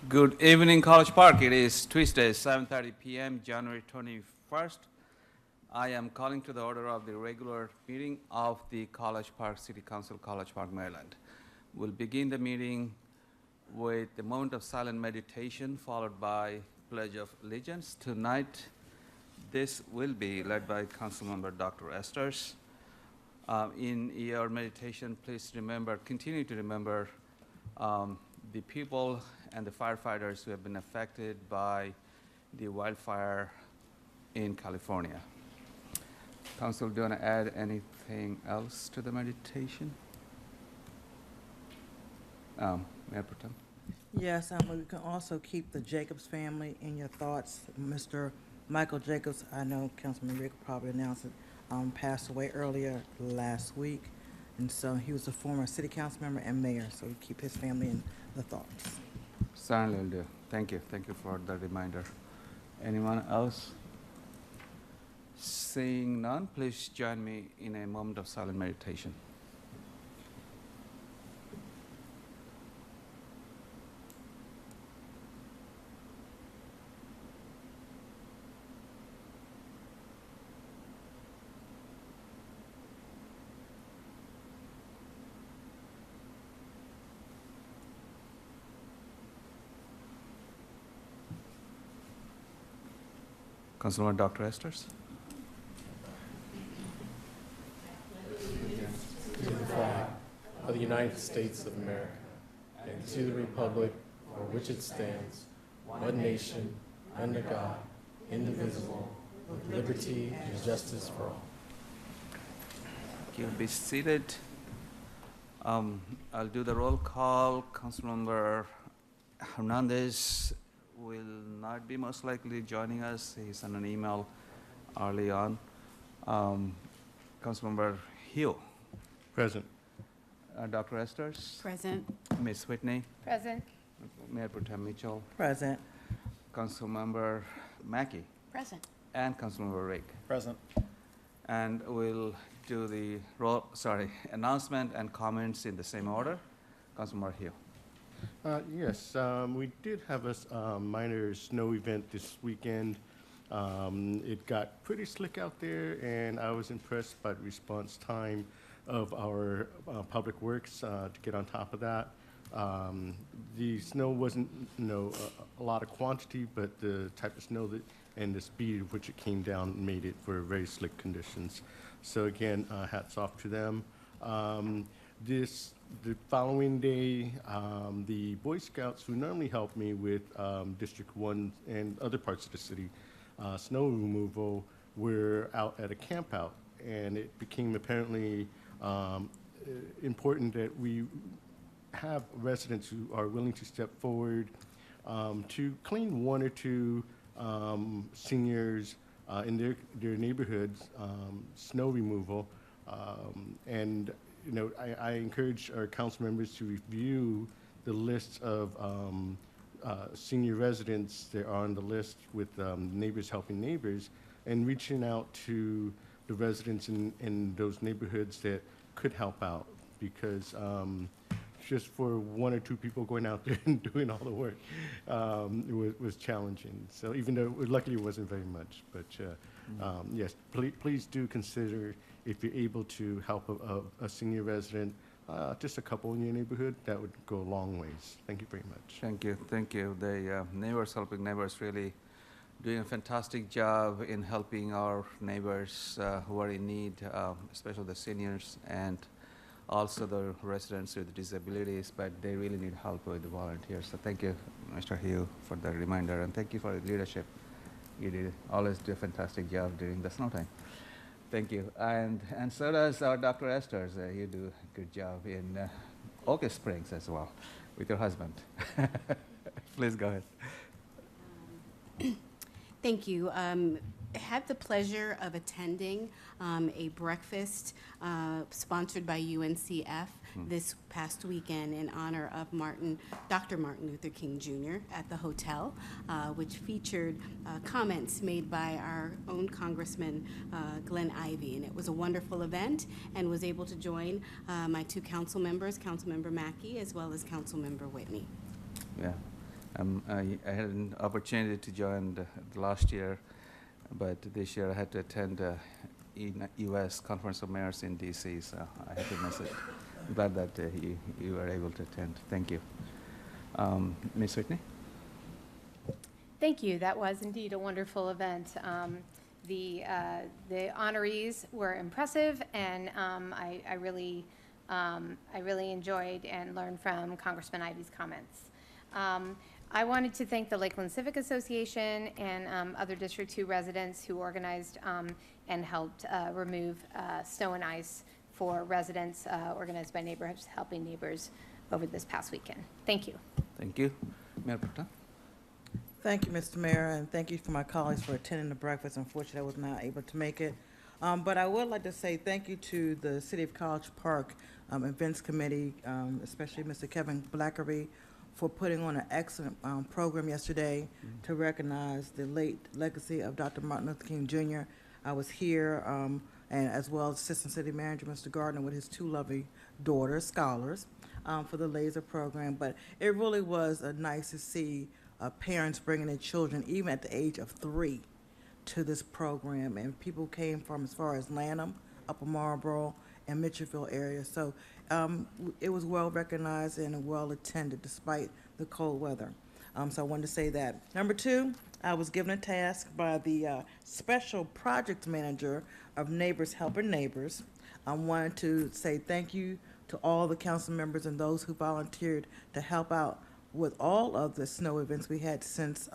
Good evening, College Park. It is Tuesday, 7:30 p.m., January 21st. I am calling to the order of the regular meeting of the College Park City Council, College Park, Maryland. We'll begin the meeting with a moment of silent meditation, followed by Pledge of Allegiance. Tonight, this will be led by Councilmember Dr. Esters. In your meditation, please continue to remember the people and the firefighters who have been affected by the wildfire in California. Council, do you want to add anything else to the meditation? Mayor Pro Tem? Yes, we can also keep the Jacobs family in your thoughts. Mr. Michael Jacobs, I know Councilman Rick probably announced it, passed away earlier last week. And so he was a former city council member and mayor, so we keep his family in the thoughts. Certainly will do. Thank you. Thank you for the reminder. Anyone else? Seeing none, please join me in a moment of silent meditation. Councilman Dr. Esters? To the flag of the United States of America and to the republic for which it stands, one nation, under God, indivisible, with liberty and justice for all. You'll be seated. I'll do the roll call. Councilmember Hernandez will not be most likely joining us. He sent an email early on. Councilmember Hill. Present. Dr. Esters. Present. Ms. Whitney. Present. Mayor Pro Tem Mitchell. Present. Councilmember Mackey. Present. And Councilmember Rick. Present. And we'll do the announcement and comments in the same order. Councilmember Hill. Yes, we did have a minor snow event this weekend. It got pretty slick out there, and I was impressed by the response time of our public works to get on top of that. The snow wasn't, a lot of quantity, but the type of snow and the speed at which it came down made it for very slick conditions. So again, hats off to them. The following day, the Boy Scouts who normally help me with District 1 and other parts of the city, snow removal, were out at a camp out, and it became apparently important that we have residents who are willing to step forward to clean one or two seniors in their neighborhoods, snow removal, and I encourage our council members to review the list of senior residents that are on the list with Neighbors Helping Neighbors, and reaching out to the residents in those neighborhoods that could help out, because just for one or two people going out there and doing all the work, it was challenging. So even though luckily it wasn't very much, but yes, please do consider, if you're able to help a senior resident, just a couple in your neighborhood, that would go a long ways. Thank you very much. Thank you. Thank you. The Neighbors Helping Neighbors really doing a fantastic job in helping our neighbors who are in need, especially the seniors and also the residents with disabilities, but they really need help with the volunteers. So thank you, Mr. Hugh, for the reminder, and thank you for your leadership. You always do a fantastic job during the snow time. Thank you. And so does our Dr. Esters. You do a good job in Oak Springs as well with your husband. Please go ahead. Thank you. I had the pleasure of attending a breakfast sponsored by UNCF this past weekend in honor of Dr. Martin Luther King Jr. at the hotel, which featured comments made by our own Congressman Glenn Ivey. And it was a wonderful event, and was able to join my two council members, Councilmember Mackey as well as Councilmember Whitney. Yeah. I had an opportunity to join the last year, but this year I had to attend in U.S. Conference of Mayors in D.C., so I had to miss it. I'm glad that you were able to attend. Thank you. Ms. Whitney? Thank you. That was indeed a wonderful event. The honorees were impressive, and I really enjoyed and learned from Congressman Ivy's comments. I wanted to thank the Lakeland Civic Association and other District 2 residents who organized and helped remove snow and ice for residents organized by Neighborhoods Helping Neighbors over this past weekend. Thank you. Thank you. Mayor Protem? Thank you, Mr. Mayor, and thank you for my colleagues for attending the breakfast. Unfortunately, I was not able to make it. But I would like to say thank you to the City of College Park Events Committee, especially Mr. Kevin Blackery, for putting on an excellent program yesterday to recognize the late legacy of Dr. Martin Luther King Jr. I was here, and as well as Assistant City Manager, Mr. Gardner, with his two lovely daughters, scholars, for the laser program. But it really was nice to see parents bringing their children, even at the age of 3, to this program. And people came from as far as Lanham, Upper Marlboro, and Mitchellville area. So it was well recognized and well attended despite the cold weather. So I wanted to say that. Number 2, I was given a task by the Special Project Manager of Neighbors Helping Neighbors. I wanted to say thank you to all the council members and those who volunteered to help out with all of the snow events we had since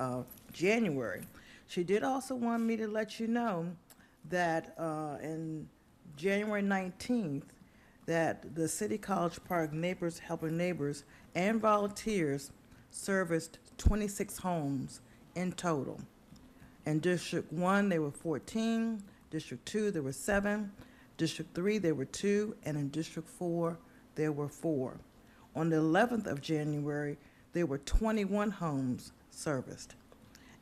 January. She did also want me to let you know that in January 19th, that the City College Park Neighbors Helping Neighbors and volunteers serviced 26 homes in total. In District 1, there were 14, District 2, there were 7, District 3, there were 2, and in District 4, there were 4. On the 11th of January, there were 21 homes serviced.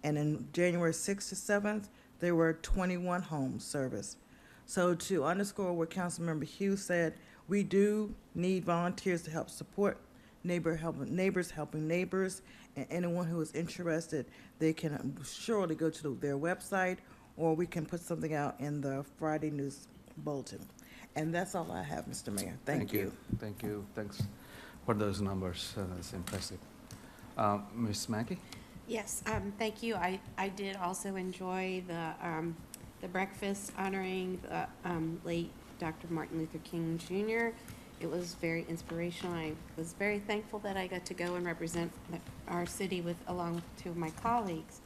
And in January 6th to 7th, there were 21 homes serviced. So to underscore what Councilmember Hughes said, we do need volunteers to help support neighbors helping neighbors, and anyone who is interested, they can surely go to their website, or we can put something out in the Friday News Bulletin. And that's all I have, Mr. Mayor. Thank you. Thank you. Thanks for those numbers. That's impressive. Ms. Mackey? Yes, thank you. I did also enjoy the breakfast honoring the late Dr. Martin Luther King Jr. It was very inspirational. I was very thankful that I got to go and represent our city along with 2 of my colleagues.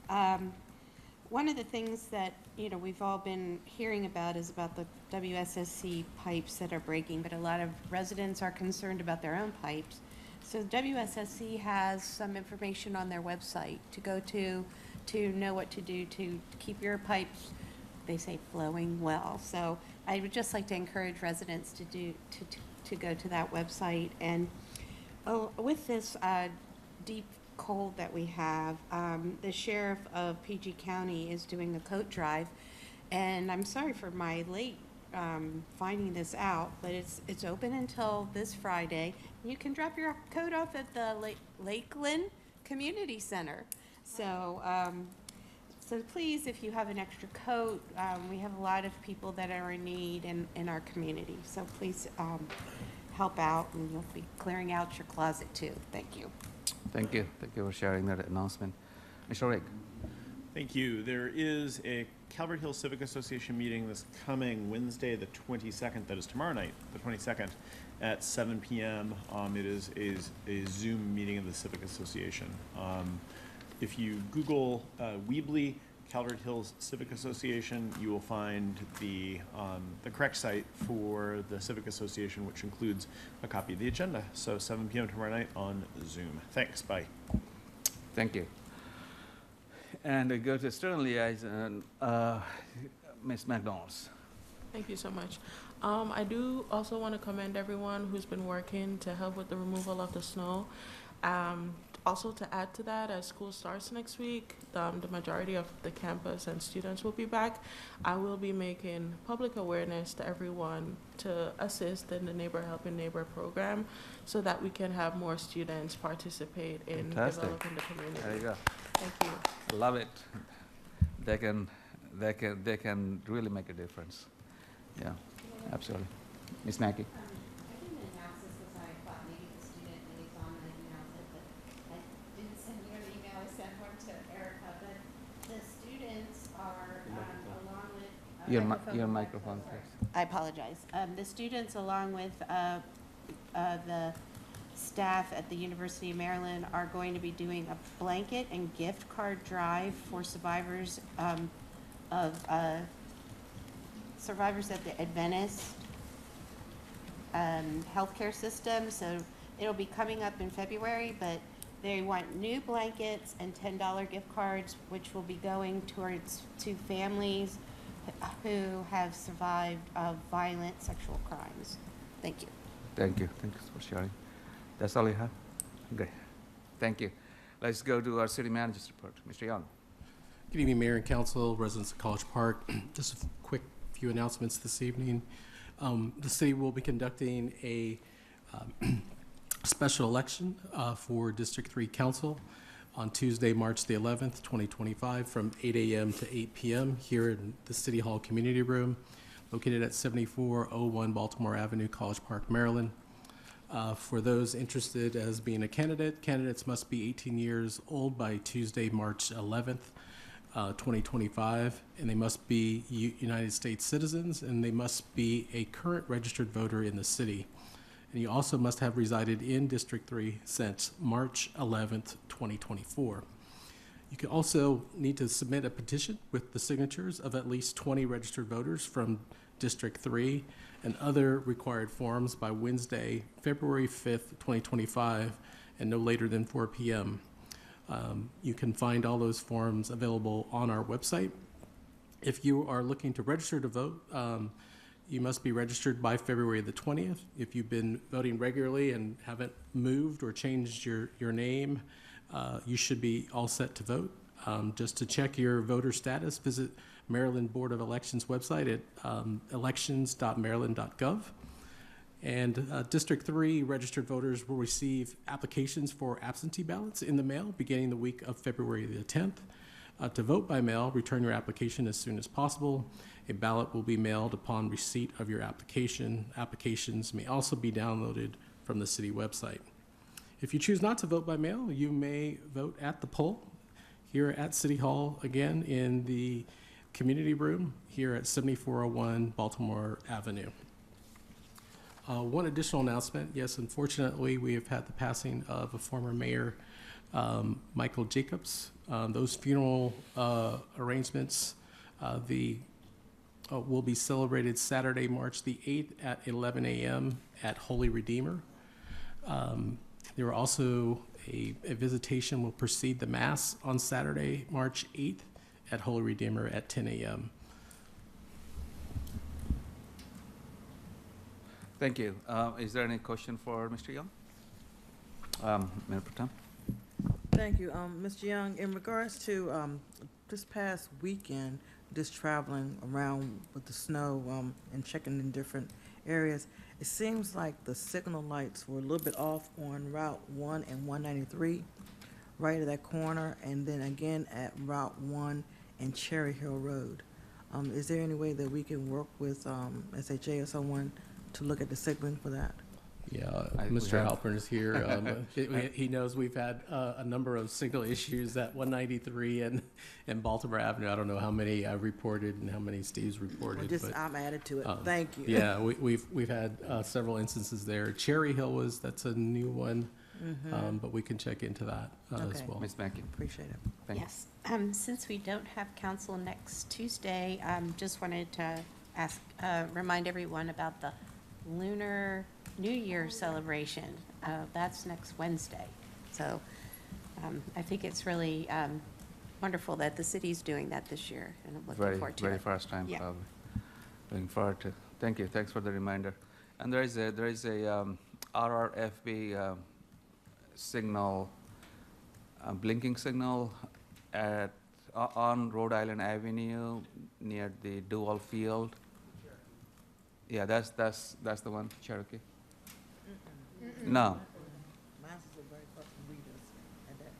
One of the things that we've all been hearing about is about the WSSC pipes that are breaking, but a lot of residents are concerned about their own pipes. So WSSC has some information on their website to go to know what to do to keep your pipes, they say, flowing well. So I would just like to encourage residents to go to that website. And with this deep cold that we have, the sheriff of PG County is doing a coat drive, and I'm sorry for my late finding this out, but it's open until this Friday. You can drop your coat off at the Lakeland Community Center. So so please, if you have an extra coat, we have a lot of people that are in need in our community. So please help out, and you'll be clearing out your closet too. Thank you. Thank you. Thank you for sharing that announcement. Mr. Rigg? Thank you. There is a Calvert Hill Civic Association meeting this coming Wednesday, the 22nd, that is tomorrow night, the 22nd, at 7 p.m. It is a Zoom meeting of the Civic Association. If you Google Weebly Calvert Hills Civic Association, you will find the correct site for the Civic Association, which includes a copy of the agenda. So 7 p.m. tomorrow night on Zoom. Thanks. Bye. Thank you. And I go to Student Liaison, Ms. McDonald's. Thank you so much. I do also want to commend everyone who's been working to help with the removal of the snow. Also, to add to that, as school starts next week, the majority of the campus and students will be back. I will be making public awareness to everyone to assist in the Neighbor Helping Neighbor program so that we can have more students participate in Fantastic. developing the community. There you go. Thank you. Love it. They can really make a difference. Yeah, absolutely. Ms. Mackey? I didn't announce this because I thought maybe the student liaison might announce it, but I didn't send you an email, I sent one to Erica, but the students are, along with. Your microphone, please. I apologize. The students, along with the staff at the University of Maryland, are going to be doing a blanket and gift card drive for survivors survivors at the Adventist healthcare system. So it'll be coming up in February, but they want new blankets and $10 gift cards, which will be going to families who have survived violent sexual crimes. Thank you. Thank you. Thank you for sharing. That's all you have? Great. Thank you. Let's go to our city manager's report. Mr. Young. Good evening, Mayor and Council, residents of College Park. Just a quick few announcements this evening. The city will be conducting a special election for District 3 Council on Tuesday, March the 11th, 2025, from 8 a.m. to 8 p.m. here in the City Hall Community Room, located at 7401 Baltimore Avenue, College Park, Maryland. For those interested as being a candidate, candidates must be 18 years old by Tuesday, March 11th, 2025, and they must be United States citizens, and they must be a current registered voter in the city. And you also must have resided in District 3 since March 11th, 2024. You can also need to submit a petition with the signatures of at least 20 registered voters from District 3 and other required forms by Wednesday, February 5th, 2025, and no later than 4 p.m. You can find all those forms available on our website. If you are looking to register to vote, you must be registered by February the 20th. If you've been voting regularly and haven't moved or changed your name, you should be all set to vote. Just to check your voter status, visit Maryland Board of Elections website at elections.maryland.gov. And District 3 registered voters will receive applications for absentee ballots in the mail beginning the week of February the 10th. To vote by mail, return your application as soon as possible. A ballot will be mailed upon receipt of your application. Applications may also be downloaded from the city website. If you choose not to vote by mail, you may vote at the poll here at City Hall, again in the community room here at 7401 Baltimore Avenue. One additional announcement. Yes, unfortunately, we have had the passing of a former mayor, Michael Jacobs. Those funeral arrangements will be celebrated Saturday, March the 8th at 11 a.m. at Holy Redeemer. There are also a visitation will precede the Mass on Saturday, March 8th at Holy Redeemer at 10 a.m. Thank you. Is there any question for Mr. Young? Mayor Protem? Thank you. Mr. Young, in regards to this past weekend, just traveling around with the snow and checking in different areas, it seems like the signal lights were a little bit off on Route 1 and 193, right at that corner, and then again at Route 1 and Cherry Hill Road. Is there any way that we can work with SHA or someone to look at the signaling for that? Yeah, we Mr. have- Halpern is here. He knows we've had a number of signal issues at 193 and Baltimore Avenue. I don't know how many I've reported and how many Steve's reported. but, I'm added to it. Thank you. yeah, we've had several instances there. Cherry Hill that's a new one, but we can check into that as Okay. well. Ms. Mackey? Appreciate it. Thank you. Yes. Since we don't have council next Tuesday, just wanted to remind everyone about the Lunar New Year celebration. That's next Wednesday. So I think it's really wonderful that the city's doing that this year, and I'm looking forward to Very it. first time, Yeah. probably. Looking forward to. Thank you. Thanks for the reminder. And there is a RRFB signal a blinking signal on Rhode Island Avenue near the Duval Field. Yeah, that's the one, Cherokee? No, Mine's is right across from Rita's at that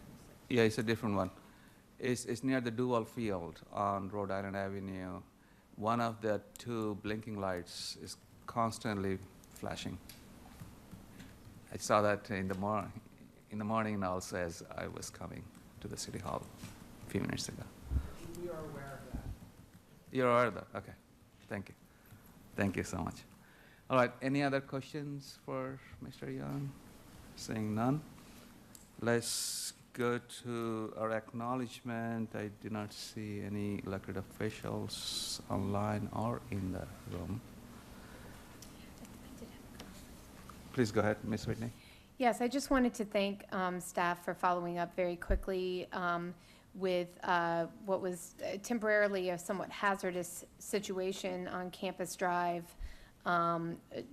intersection. yeah, it's a different one. It's near the Duval Field on Rhode Island Avenue. One of the two blinking lights is constantly flashing. I saw that in the morning also as I was coming to the City Hall a few minutes ago. We are aware of that. You're aware of that? Okay, thank you. Thank you so much. All right, any other questions for Mr. Young? Seeing none, let's go to our acknowledgement. I do not see any elected officials online or in the room. Please go ahead, Ms. Whitney. Yes, I just wanted to thank staff for following up very quickly with what was temporarily a somewhat hazardous situation on Campus Drive,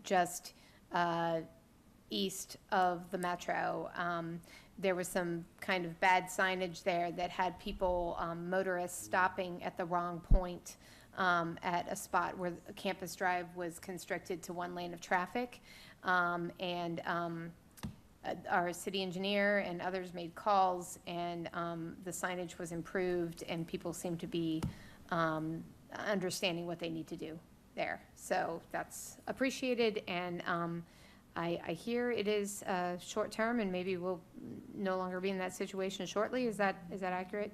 just east of the Metro. There was some kind of bad signage there that had people, motorists, stopping at the wrong point at a spot where Campus Drive was constricted to one lane of traffic. Our city engineer and others made calls, and the signage was improved, and people seem to be understanding what they need to do there. So that's appreciated, and I hear it is short-term, and maybe we'll no longer be in that situation shortly. Is that accurate?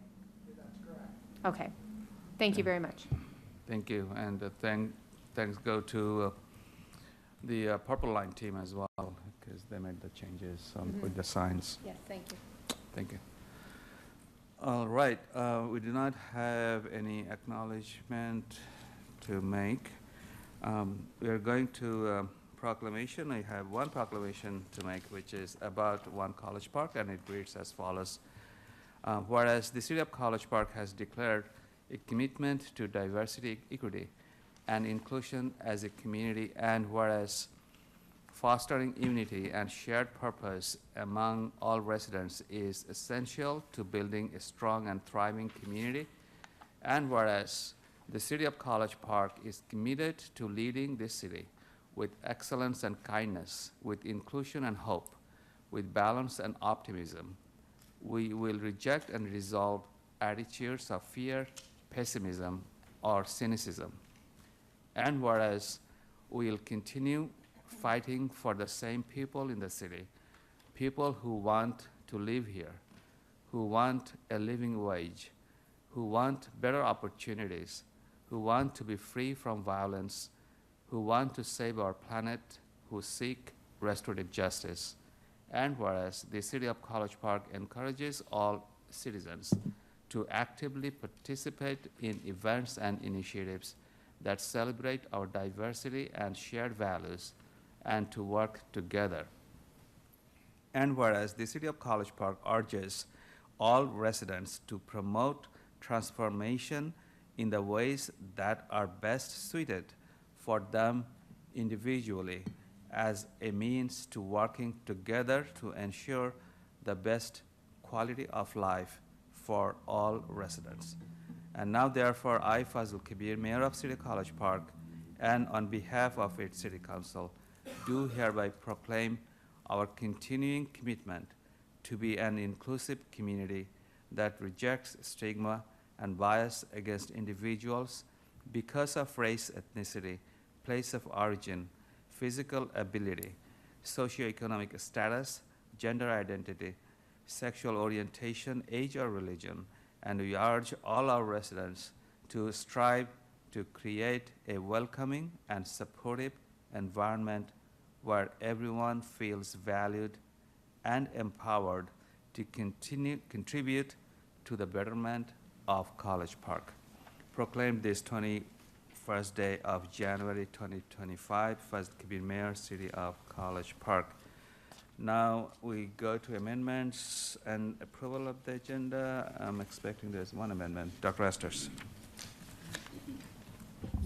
That's correct. Okay. Thank you very much. Thank you, and thanks go to the Purple Line team as well, because they made the changes with the signs. Yes, thank you. Thank you. All right, we do not have any acknowledgement to make. We are going to proclamation. I have one proclamation to make, which is about One College Park, and it reads as follows. Whereas the City of College Park has declared a commitment to diversity, equity, and inclusion as a community, and whereas fostering unity and shared purpose among all residents is essential to building a strong and thriving community, and whereas the City of College Park is committed to leading this city with excellence and kindness, with inclusion and hope, with balance and optimism, we will reject and resolve attitudes of fear, pessimism, or cynicism. And whereas we will continue fighting for the same people in the city, people who want to live here, who want a living wage, who want better opportunities, who want to be free from violence, who want to save our planet, who seek restorative justice. And whereas the City of College Park encourages all citizens to actively participate in events and initiatives that celebrate our diversity and shared values, and to work together. And whereas the City of College Park urges all residents to promote transformation in the ways that are best suited for them individually as a means to working together to ensure the best quality of life for all residents. And now, therefore, I, Fazil Kabir, Mayor of City College Park, and on behalf of its City Council, do hereby proclaim our continuing commitment to be an inclusive community that rejects stigma and bias against individuals because of race, ethnicity, place of origin, physical ability, socioeconomic status, gender identity, sexual orientation, age, or religion. And we urge all our residents to strive to create a welcoming and supportive environment where everyone feels valued and empowered to contribute to the betterment of College Park. Proclaimed this 21st day of January 2025, Fazil Kabir, Mayor, City of College Park. Now we go to amendments and approval of the agenda. I'm expecting there's one amendment. Dr. Esters.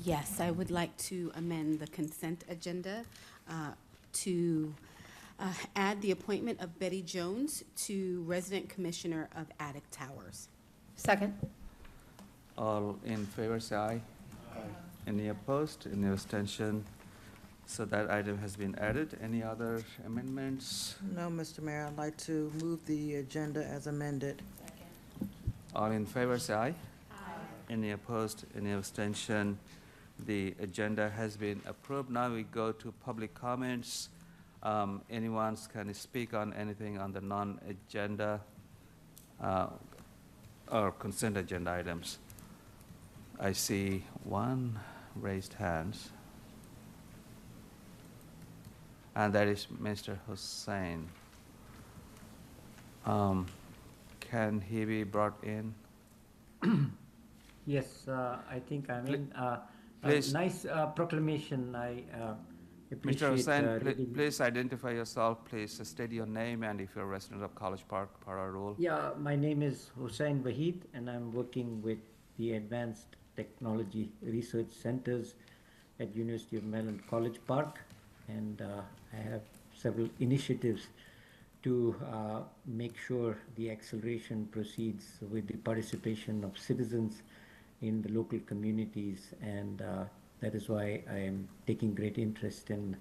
Yes, I would like to amend the consent agenda to add the appointment of Betty Jones to Resident Commissioner of Attic Towers. Second. All in favor, say aye. Any opposed, any abstention? So that item has been added. Any other amendments? No, Mr. Mayor, I'd like to move the agenda as amended. All in favor, say aye. Any opposed, any abstention? The agenda has been approved. Now we go to public comments. Anyone can speak on anything on the non-agenda or consent agenda items. I see one raised hand. And that is Mr. Hussain. Can he be brought in? Yes, I think I'm in. Please. Nice proclamation. I appreciate. Mr. Hussain, reading- please identify yourself. Please state your name and if you're a resident of College Park, per our rule. Yeah, my name is Hussain Wahid, and I'm working with the Advanced Technology Research Centers at University of Maryland College Park, and I have several initiatives to make sure the acceleration proceeds with the participation of citizens in the local communities, and that is why I am taking great interest in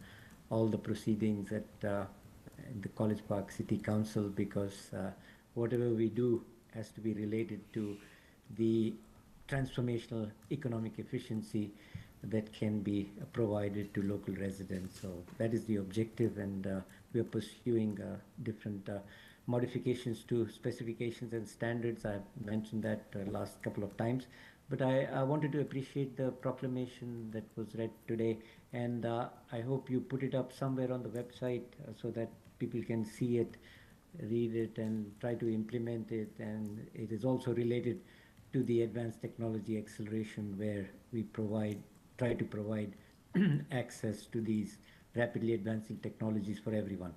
all the proceedings at in the College Park City Council, because whatever we do has to be related to the transformational economic efficiency that can be provided to local residents. So that is the objective, and we are pursuing different modifications to specifications and standards. I've mentioned that last couple of times. But I wanted to appreciate the proclamation that was read today, and I hope you put it up somewhere on the website so that people can see it, read it, and try to implement it. And it is also related to the advanced technology acceleration, where we try to provide access to these rapidly advancing technologies for everyone.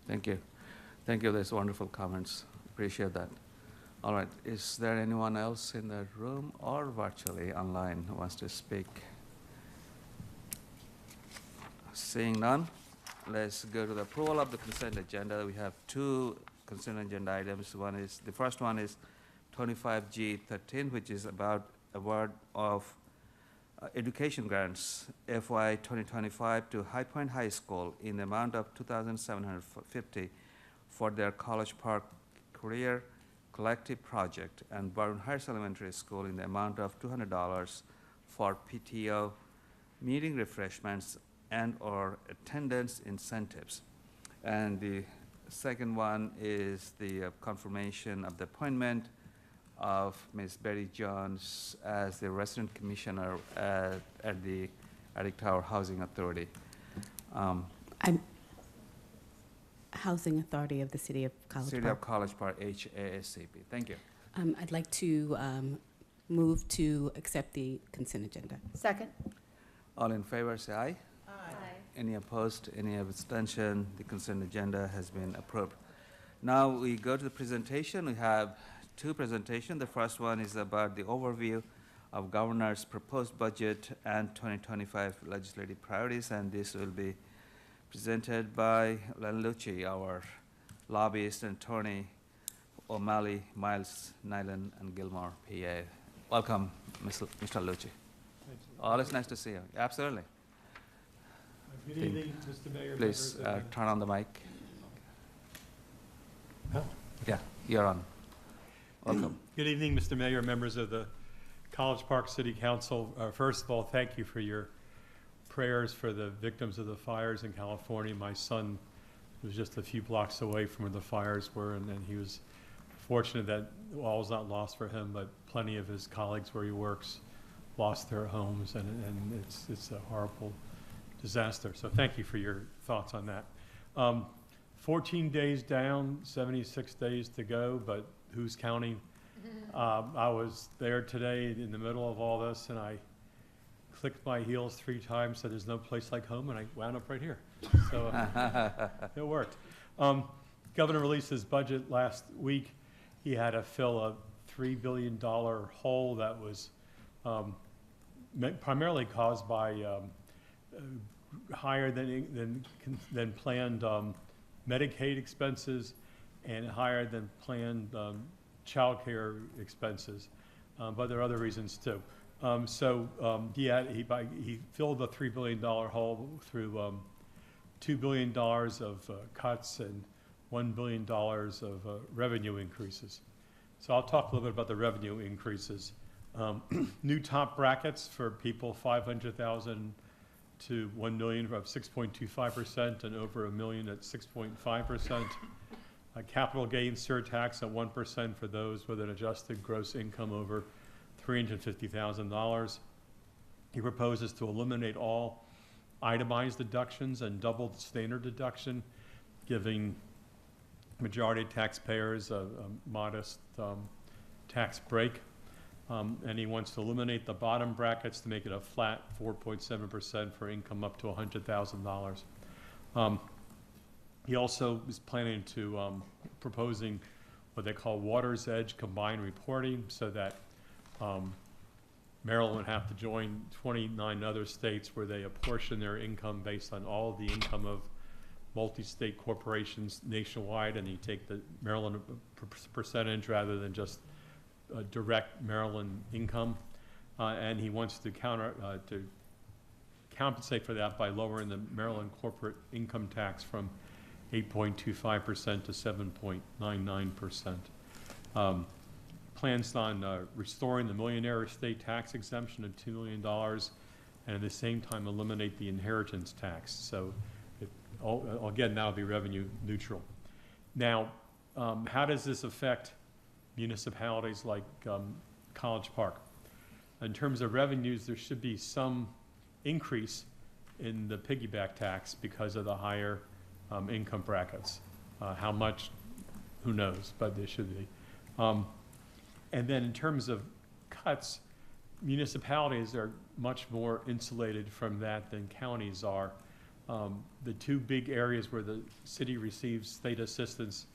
Thank you. Thank you. Those wonderful comments. Appreciate that. All right. Is there anyone else in the room or virtually online who wants to speak? Seeing none, let's go to the approval of the consent agenda. We have two consent agenda items. The first one is 25G13, which is about award of education grants FY 2025 to High Point High School in the amount of $2,750 for their College Park Career Collective Project, and Barton Heights Elementary School in the amount of $200 for PTO meeting refreshments and/or attendance incentives. And the second one is the confirmation of the appointment of Ms. Betty Jones as the resident commissioner at the Attic Tower Housing Authority. Housing Authority of the City of College City Park. of College Park, HASCP. Thank you. I'd like to move to accept the consent agenda. Second. All in favor, say aye. Aye. Any opposed, any abstention? The consent agenda has been approved. Now we go to the presentation. We have two presentations. The first one is about the overview of Governor's proposed budget and 2025 legislative priorities, and this will be presented by Len Lucci, our lobbyist, and Tony O'Malley, Miles, Nyland, and Gilmore, PA. Welcome, Mr. Lucci. Always nice to see you. Absolutely. Good evening, Mr. Mayor. Please members of the- turn on the mic. Huh? Yeah, you're on. Welcome. Good evening, Mr. Mayor, members of the College Park City Council. First of all, thank you for your prayers for the victims of the fires in California. My son was just a few blocks away from where the fires were, and he was fortunate that all was not lost for him, but plenty of his colleagues where he works lost their homes, and it's a horrible disaster. So thank you for your thoughts on that. 14 days down, 76 days to go, but who's counting? I was there today in the middle of all this, and I clicked my heels 3 times, said there's no place like home, and I wound up right here. So it worked. Governor released his budget last week. He had to fill a $3 billion hole that was primarily caused by higher than planned Medicaid expenses and higher than planned childcare expenses, but there are other reasons too. He filled the $3 billion hole through $2 billion of cuts and $1 billion of revenue increases. So I'll talk a little bit about the revenue increases. New top brackets for people 500,000 to 1 million of 6.25% and over 1 million at 6.5%. Capital gains surtax at 1% for those with an adjusted gross income over $350,000. He proposes to eliminate all itemized deductions and double the standard deduction, giving majority of taxpayers a modest tax break. And he wants to eliminate the bottom brackets to make it a flat 4.7% for income up to $100,000. He also is planning to, proposing what they call Water's Edge combined reporting, so that Maryland would have to join 29 other states where they apportion their income based on all of the income of multi-state corporations nationwide, and you take the Maryland percentage rather than just direct Maryland income. And he wants to compensate for that by lowering the Maryland corporate income tax from 8.25% to 7.99%. Plans on restoring the millionaire estate tax exemption of $2 million, and at the same time eliminate the inheritance tax. So again, that would be revenue neutral. Now, how does this affect municipalities like College Park? In terms of revenues, there should be some increase in the piggyback tax because of the higher income brackets. How much, who knows, but there should be. And then in terms of cuts, municipalities are much more insulated from that than counties are. The two big areas where the city receives state assistance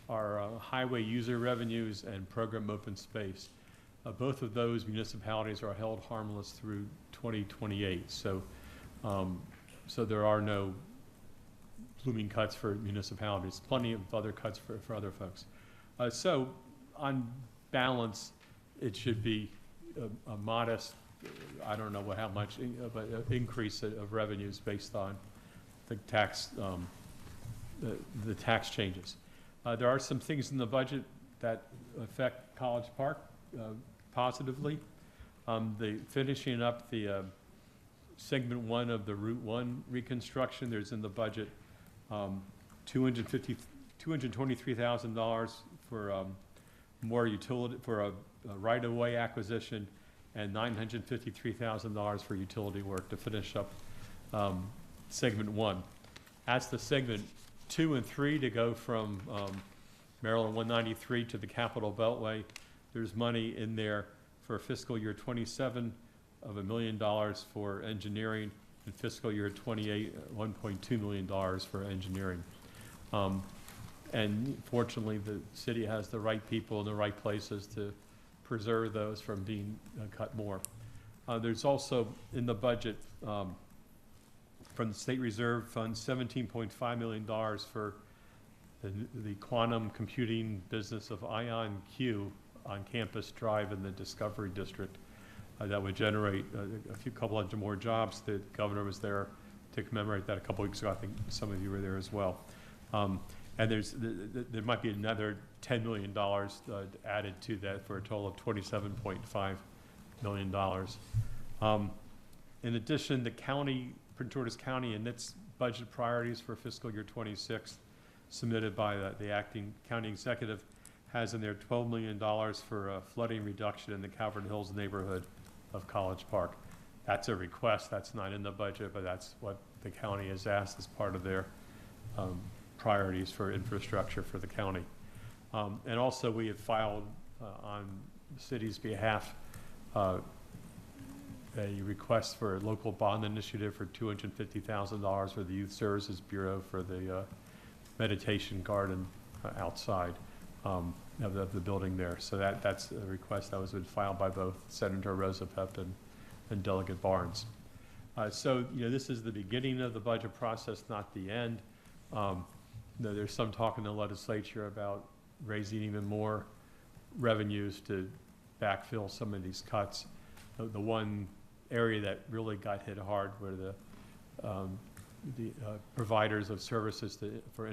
are highway user revenues and program open space. Both of those municipalities are held harmless through 2028. So there are no looming cuts for municipalities, plenty of other cuts for other folks. So on balance, it should be a modest, I don't know how much, but increase of revenues based on the tax changes. There are some things in the budget that affect College Park positively. The finishing up the segment 1 of the Route 1 reconstruction, there's in the budget $223,000 for more utility, for a right-of-way acquisition, and $953,000 for utility work to finish up segment 1. As to segment 2 and 3 to go from Maryland 193 to the Capitol Beltway, there's money in there for fiscal year 27 of $1 million for engineering, and fiscal year 28, $1.2 million for engineering. And fortunately, the city has the right people in the right places to preserve those from being cut more. There's also in the budget from the State Reserve Fund $17.5 million for the quantum computing business of IonQ on Campus Drive in the Discovery District. That would generate a couple hundred more jobs. The governor was there to commemorate that a couple weeks ago. I think some of you were there as well. And there might be another $10 million added to that for a total of $27.5 million. In addition, the county, Prince George's County, and its budget priorities for fiscal year 26, submitted by the acting county executive, has in there $12 million for flooding reduction in the Calvert Hills neighborhood of College Park. That's a request. That's not in the budget, but that's what the county has asked as part of their priorities for infrastructure for the county. And also we have filed on the city's behalf a request for a local bond initiative for $250,000 for the Youth Services Bureau for the meditation garden outside of the building there. So that's a request that was filed by both Senator Rosa Pepp and Delegate Barnes. So, this is the beginning of the budget process, not the end. There's some talk in the legislature about raising even more revenues to backfill some of these cuts. The one area that really got hit hard were the providers of services for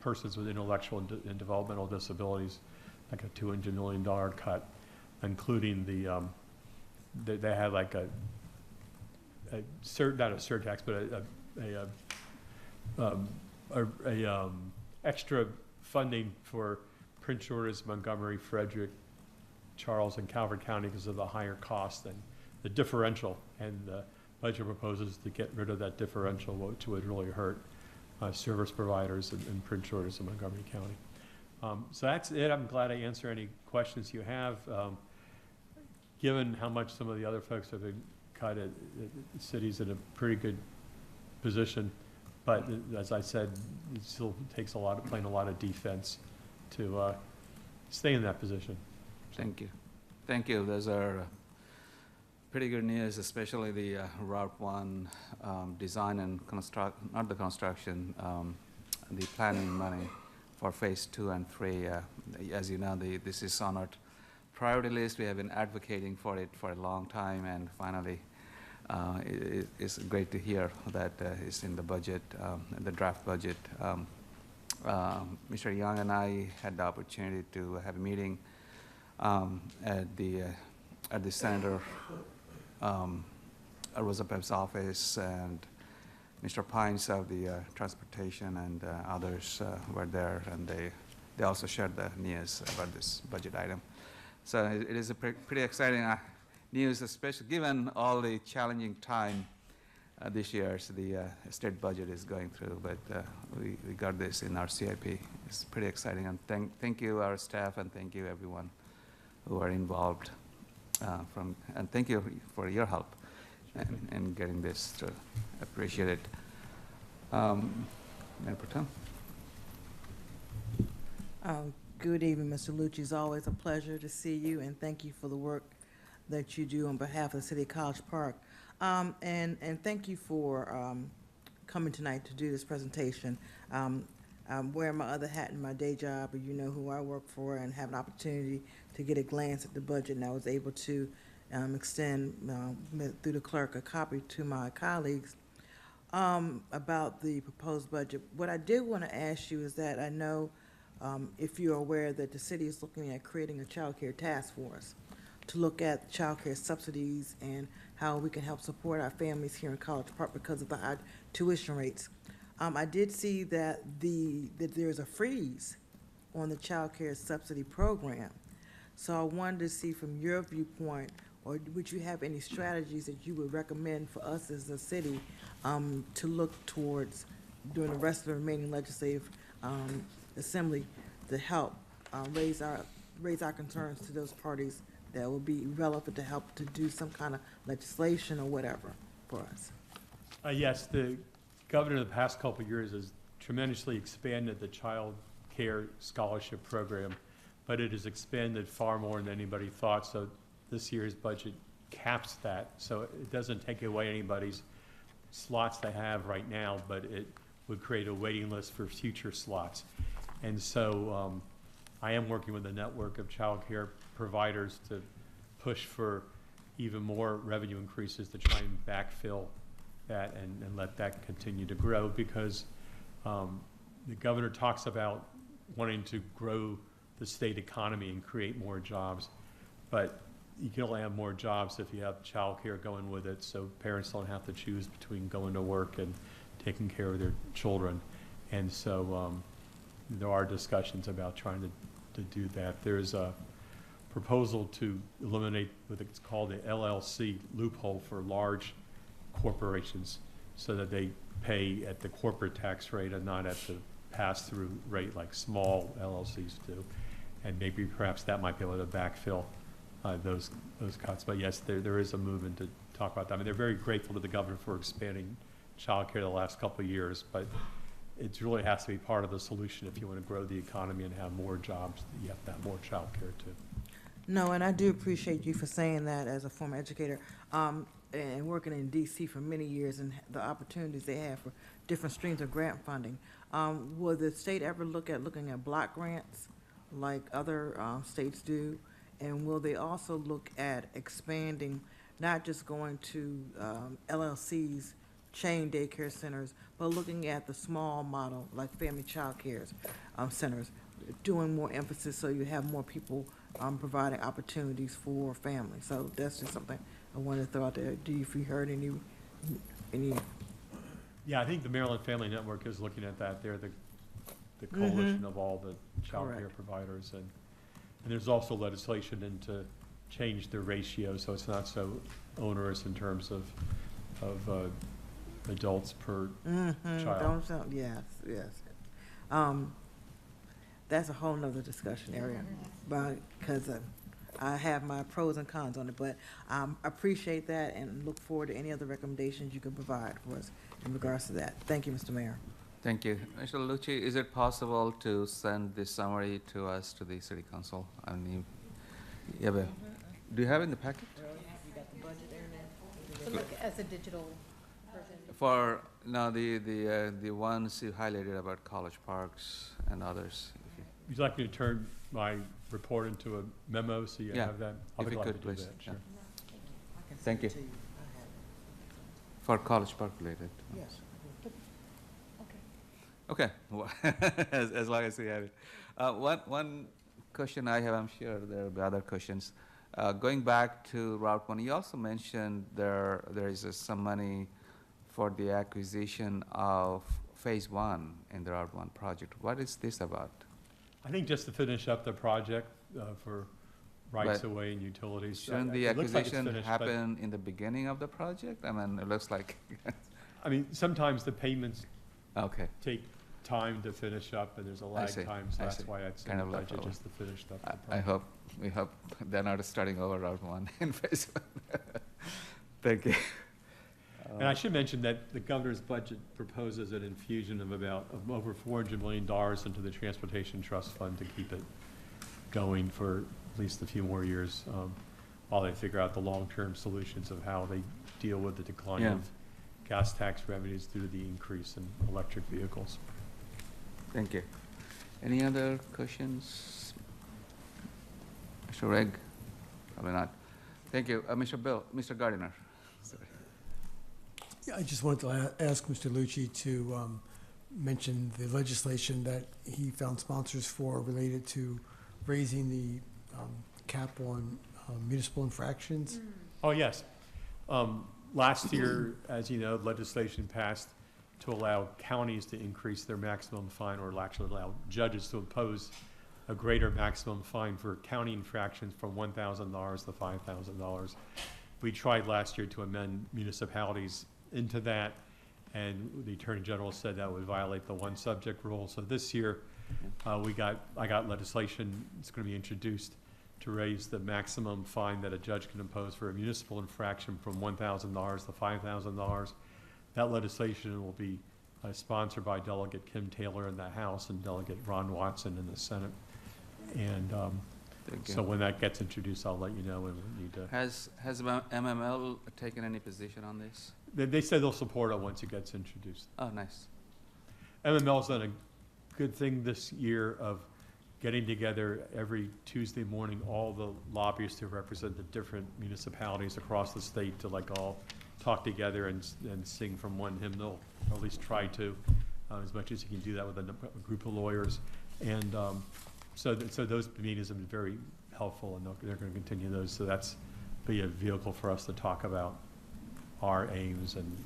persons with intellectual and developmental disabilities, like a $200 million cut, including they had like not a surtax, but a extra funding for Prince George's, Montgomery, Frederick, Charles, and Calvert County because of the higher cost and the differential. And the budget proposes to get rid of that differential, which would really hurt service providers in Prince George's and Montgomery County. So that's it. I'm glad I answer any questions you have. Given how much some of the other folks have been cut, the city's in a pretty good position. But as I said, it still takes playing a lot of defense to stay in that position. Thank you. Thank you. Those are pretty good news, especially the Route 1 design and not the construction, the planning money for Phase 2 and 3. As you know, this is on our priority list. We have been advocating for it for a long time, and finally, it's great to hear that it's in the budget, the draft budget. Mr. Young and I had the opportunity to have a meeting at the Senator Rosa Pepp's office, and Mr. Pines of the transportation and others were there, and they also shared the news about this budget item. So it is a pretty exciting news, especially given all the challenging time this year. So the state budget is going through, but we got this in our CIP. It's pretty exciting, and thank you our staff, and thank you everyone who are involved and thank you for your help in getting this through. Appreciate it. Mayor Protem. Good evening, Mr. Lucci. It's always a pleasure to see you, and thank you for the work that you do on behalf of the City of College Park. And thank you for coming tonight to do this presentation. I'm wearing my other hat in my day job, but you know who I work for, and have an opportunity to get a glance at the budget, and I was able to extend through the clerk a copy to my colleagues about the proposed budget. What I did want to ask you is that I know if you're aware that the city is looking at creating a child care task force to look at child care subsidies and how we can help support our families here in College Park because of the high tuition rates. I did see that there's a freeze on the child care subsidy program. So I wanted to see from your viewpoint, or would you have any strategies that you would recommend for us as a city to look towards during the rest of the remaining legislative assembly to help raise our concerns to those parties that will be relevant to help to do some kind of legislation or whatever for us? Yes, the governor the past couple of years has tremendously expanded the child care scholarship program, but it has expanded far more than anybody thought. So this year's budget caps that. So it doesn't take away anybody's slots they have right now, but it would create a waiting list for future slots. And so I am working with a network of child care providers to push for even more revenue increases to try and backfill that and let that continue to grow, because the governor talks about wanting to grow the state economy and create more jobs, but you can only have more jobs if you have child care going with it, so parents don't have to choose between going to work and taking care of their children. And so there are discussions about trying to do that. There's a proposal to eliminate what it's called the LLC loophole for large corporations, so that they pay at the corporate tax rate and not at the pass-through rate like small LLCs do. And maybe perhaps that might be able to backfill those cuts. But yes, there is a movement to talk about that. I mean, they're very grateful to the governor for expanding child care the last couple of years, but it really has to be part of the solution if you want to grow the economy and have more jobs. You have to have more child care too. No, and I do appreciate you for saying that as a former educator, and working in DC for many years and the opportunities they have for different streams of grant funding. Will the state ever looking at block grants like other, states do? And will they also look at expanding, not just going to, LLCs, chain daycare centers, but looking at the small model, like family child cares, centers, doing more emphasis so you have more people providing opportunities for families. So that's just something I wanted to throw out there. If you heard any, Yeah, I think the Maryland Family Network is looking at that. They're the coalition of all the child care Correct. providers. And there's also legislation in to change the ratio, so it's not so onerous in terms of adults per child. don't sound, yes, yes. That's a whole nother discussion area, but, because I have my pros and cons on it, but I appreciate that and look forward to any other recommendations you can provide for us in regards to that. Thank you, Mr. Mayor. Thank you. Mr. Lucci, is it possible to send this summary to us, to the city council? I mean, you have do you have it in the packet? To look as a digital version. For, no, the ones you highlighted about college parks and others. Would you like me to turn my report into a memo so you Yeah, have that? I'll if be you glad to could, do please, that, yeah. sure. Thank you. For college park related. Yes. Okay, as long as we have it. One question I have, I'm sure there will be other questions. Going back to Route 1, you also mentioned there is some money for the acquisition of Phase 1 in the Route 1 project. What is this about? I think just to finish up the project for rights But of way and utilities. Shouldn't the It looks like it's acquisition finished, but- happen in the beginning of the project? I mean, it looks like, I mean, sometimes the payments okay. take time to finish up, and there's a lag see, time, so I that's see. why I'd say Kind the of left budget over. just to finish up the I project. we hope they're not starting over Route 1 in Phase 1. Thank you. And I should mention that the governor's budget proposes an infusion of over $400 million into the Transportation Trust Fund to keep it going for at least a few more years, while they figure out the long-term solutions of how they deal with the decline Yeah. of gas tax revenues due to the increase in electric vehicles. Thank you. Any other questions? Mr. Reg? Probably not. Thank you. Mr. Gardiner. Sorry. Yeah, I just wanted to ask Mr. Lucci to mention the legislation that he found sponsors for related to raising the cap on municipal infractions. Oh, yes. Last year, as you know, legislation passed to allow counties to increase their maximum fine, or actually allow judges to impose a greater maximum fine for county infractions from $1,000 to $5,000. We tried last year to amend municipalities into that, and the Attorney General said that would violate the one subject rule. So this year, I got legislation, it's going to be introduced to raise the maximum fine that a judge can impose for a municipal infraction from $1,000 to $5,000. That legislation will be sponsored by Delegate Kim Taylor in the House and Delegate Ron Watson in the Senate. And Thank you. so when that gets introduced, I'll let you know, and we need to. Has MML taken any position on this? They said they'll support it once it gets introduced. Oh, nice. MML's done a good thing this year of getting together every Tuesday morning, all the lobbyists who represent the different municipalities across the state to all talk together and sing from one hymnal, or at least try to, as much as you can do that with a group of lawyers. And so those meetings have been very helpful, and they're going to continue those. So that's be a vehicle for us to talk about our aims and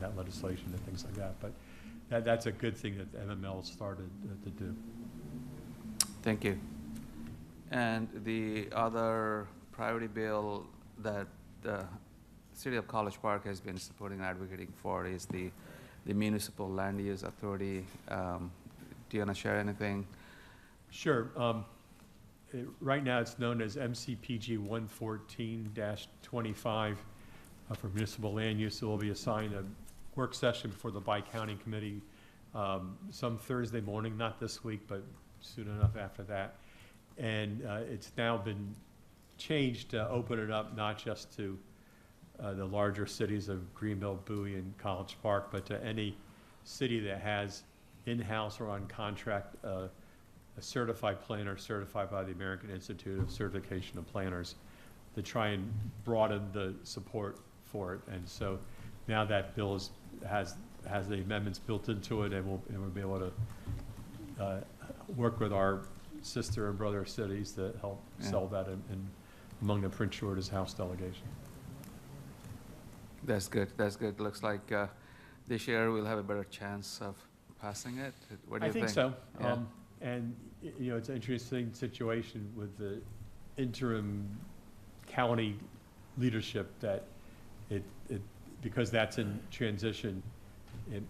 that legislation and things like that. But that's a good thing that MML started to do. Thank you. And the other priority bill that the City of College Park has been supporting and advocating for is the Municipal Land Use Authority. Do you want to share anything? Sure. Right now, it's known as MCPG 114-25 for municipal land use. It will be assigned a work session before the Bi-County Committee some Thursday morning, not this week, but soon enough after that. And it's now been change to open it up not just to the larger cities of Greenville, Bowie, and College Park, but to any city that has in-house or on contract a certified planner certified by the American Institute of Certification of Planners, to try and broaden the support for it. And so now that bill has the amendments built into it, and we'll be able to work with our sister and brother cities to help sell that among the Prince George's House delegation. That's good, that's good. Looks like this year we'll have a better chance of passing it. What do you think? I think so. Yeah. And, you know, it's an interesting situation with the interim county leadership that because that's in transition,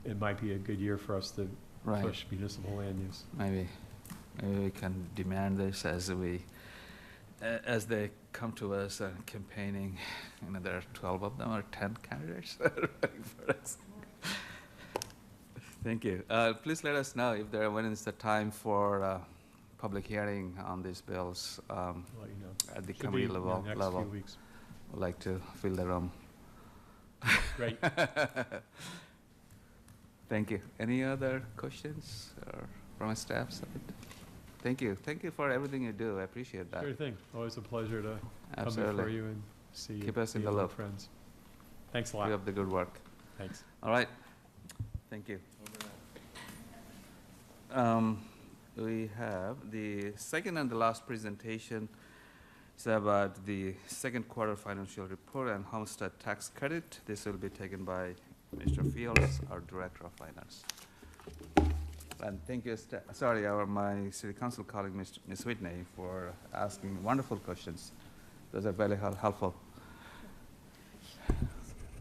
it might be a good year for us to Right. push municipal land use. Maybe we can demand this as they come to us and campaigning. You know, there are 12 of them or 10 candidates running for us. Thank you. Please let us know when is the time for public hearing on these bills I'll let you know. at the Should committee be in the level. next few weeks. I'd like to fill the room. Great. Thank you. Any other questions from my staff side? Thank you. Thank you for everything you do. I appreciate that. Sure thing. Always a pleasure to come Absolutely. before you and see you. Keep us in see the you and loop. friends. Thanks a Keep lot. up the good work. Thanks. All right. Thank you. We have the second and the last presentation. It's about the second quarter financial report and homestead tax credit. This will be taken by Mr. Fields, our Director of Finance. And thank you, my city council colleague, Ms. Whitney, for asking wonderful questions. Those are very helpful.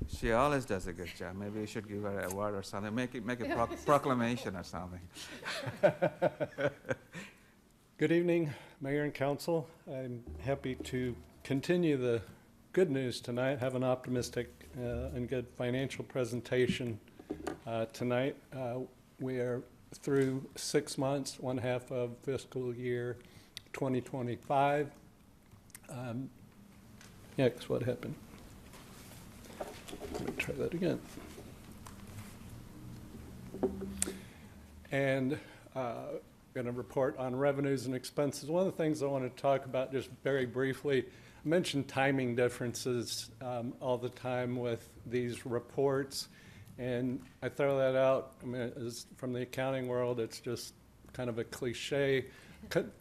She always does a good job. Maybe you should give her an award or something. Make a proclamation or something. Good evening, Mayor and Council. I'm happy to continue the good news tonight, have an optimistic and good financial presentation tonight. We are through 6 months, one half of fiscal year 2025. Next, what happened? Let me try that again. And going to report on revenues and expenses. One of the things I want to talk about just very briefly, I mentioned timing differences all the time with these reports, and I throw that out. I mean, from the accounting world, it's just kind of a cliche.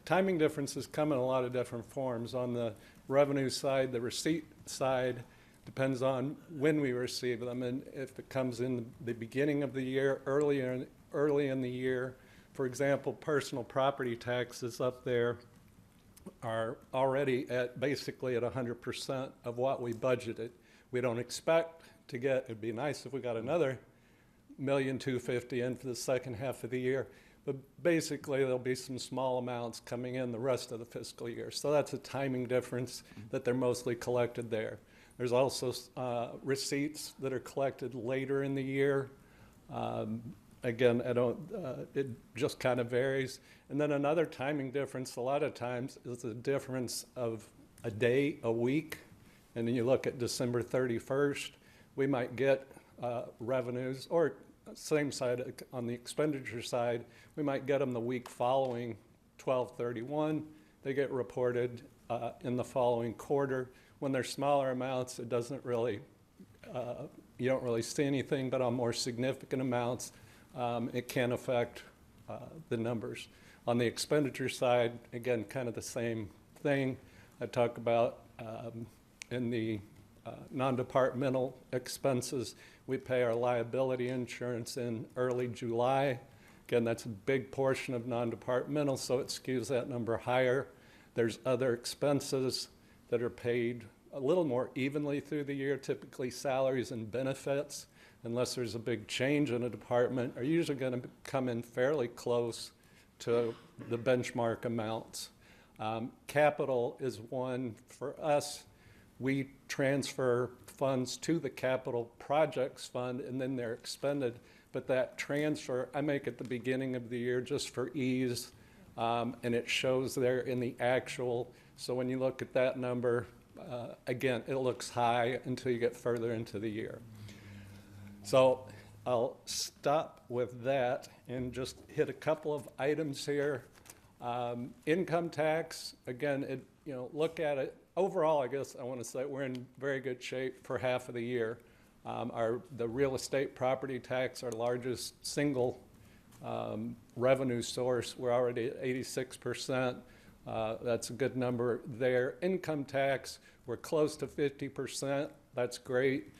Timing differences come in a lot of different forms. On the revenue side, the receipt side, depends on when we receive them, and if it comes in the beginning of the year, early in the year. For example, personal property taxes up there are already basically at 100% of what we budgeted. We don't expect to get, it'd be nice if we got another $1,250,000 in for the second half of the year, but basically there'll be some small amounts coming in the rest of the fiscal year. So that's a timing difference that they're mostly collected there. There's also receipts that are collected later in the year. Again, it just kind of varies. And then another timing difference a lot of times is the difference of a day, a week. And then you look at December 31st, we might get revenues, or same side on the expenditure side, we might get them the week following 12/31. They get reported in the following quarter. When they're smaller amounts, it doesn't really, you don't really see anything, but on more significant amounts, it can affect the numbers. On the expenditure side, again, kind of the same thing. I talk about in the non-departmental expenses, we pay our liability insurance in early July. Again, that's a big portion of non-departmental, so it skews that number higher. There's other expenses that are paid a little more evenly through the year, typically salaries and benefits, unless there's a big change in a department, are usually going to come in fairly close to the benchmark amounts. Capital is one for us. We transfer funds to the capital projects fund and then they're expended, but that transfer I make at the beginning of the year just for ease and it shows there in the actual. So when you look at that number, again, it looks high until you get further into the year. So I'll stop with that and just hit a couple of items here. Income tax, again, look at it. Overall, I guess I want to say we're in very good shape for half of the year. The real estate property tax, our largest single revenue source, we're already at 86%. That's a good number there. Income tax, we're close to 50%. That's great.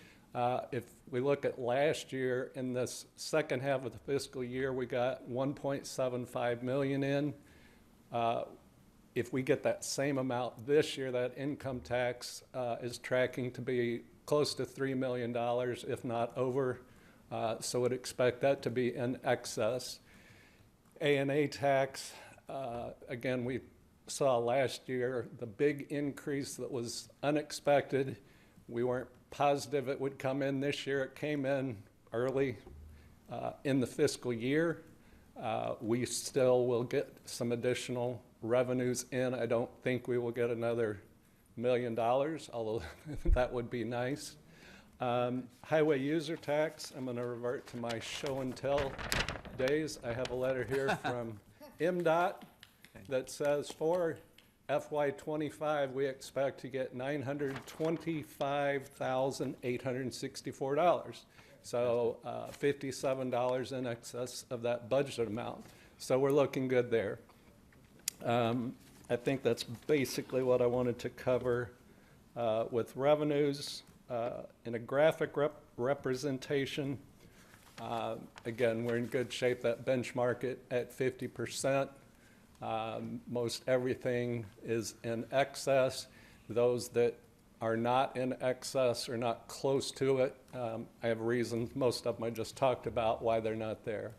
If we look at last year, in this second half of the fiscal year, we got 1.75 million in. If we get that same amount this year, that income tax is tracking to be close to $3 million, if not over. So would expect that to be in excess. A&A tax, again, we saw last year the big increase that was unexpected. We weren't positive it would come in this year. It came in early in the fiscal year. We still will get some additional revenues in. I don't think we will get another $1 million, although that would be nice. Highway user tax, I'm going to revert to my show and tell days. I have a letter here from MDOT that says for FY25, we expect to get $925,864. So $57 in excess of that budget amount. So we're looking good there. I think that's basically what I wanted to cover with revenues. In a graphic representation, again, we're in good shape. That benchmark at 50%. Most everything is in excess. Those that are not in excess or not close to it, I have reasons, most of them I just talked about, why they're not there.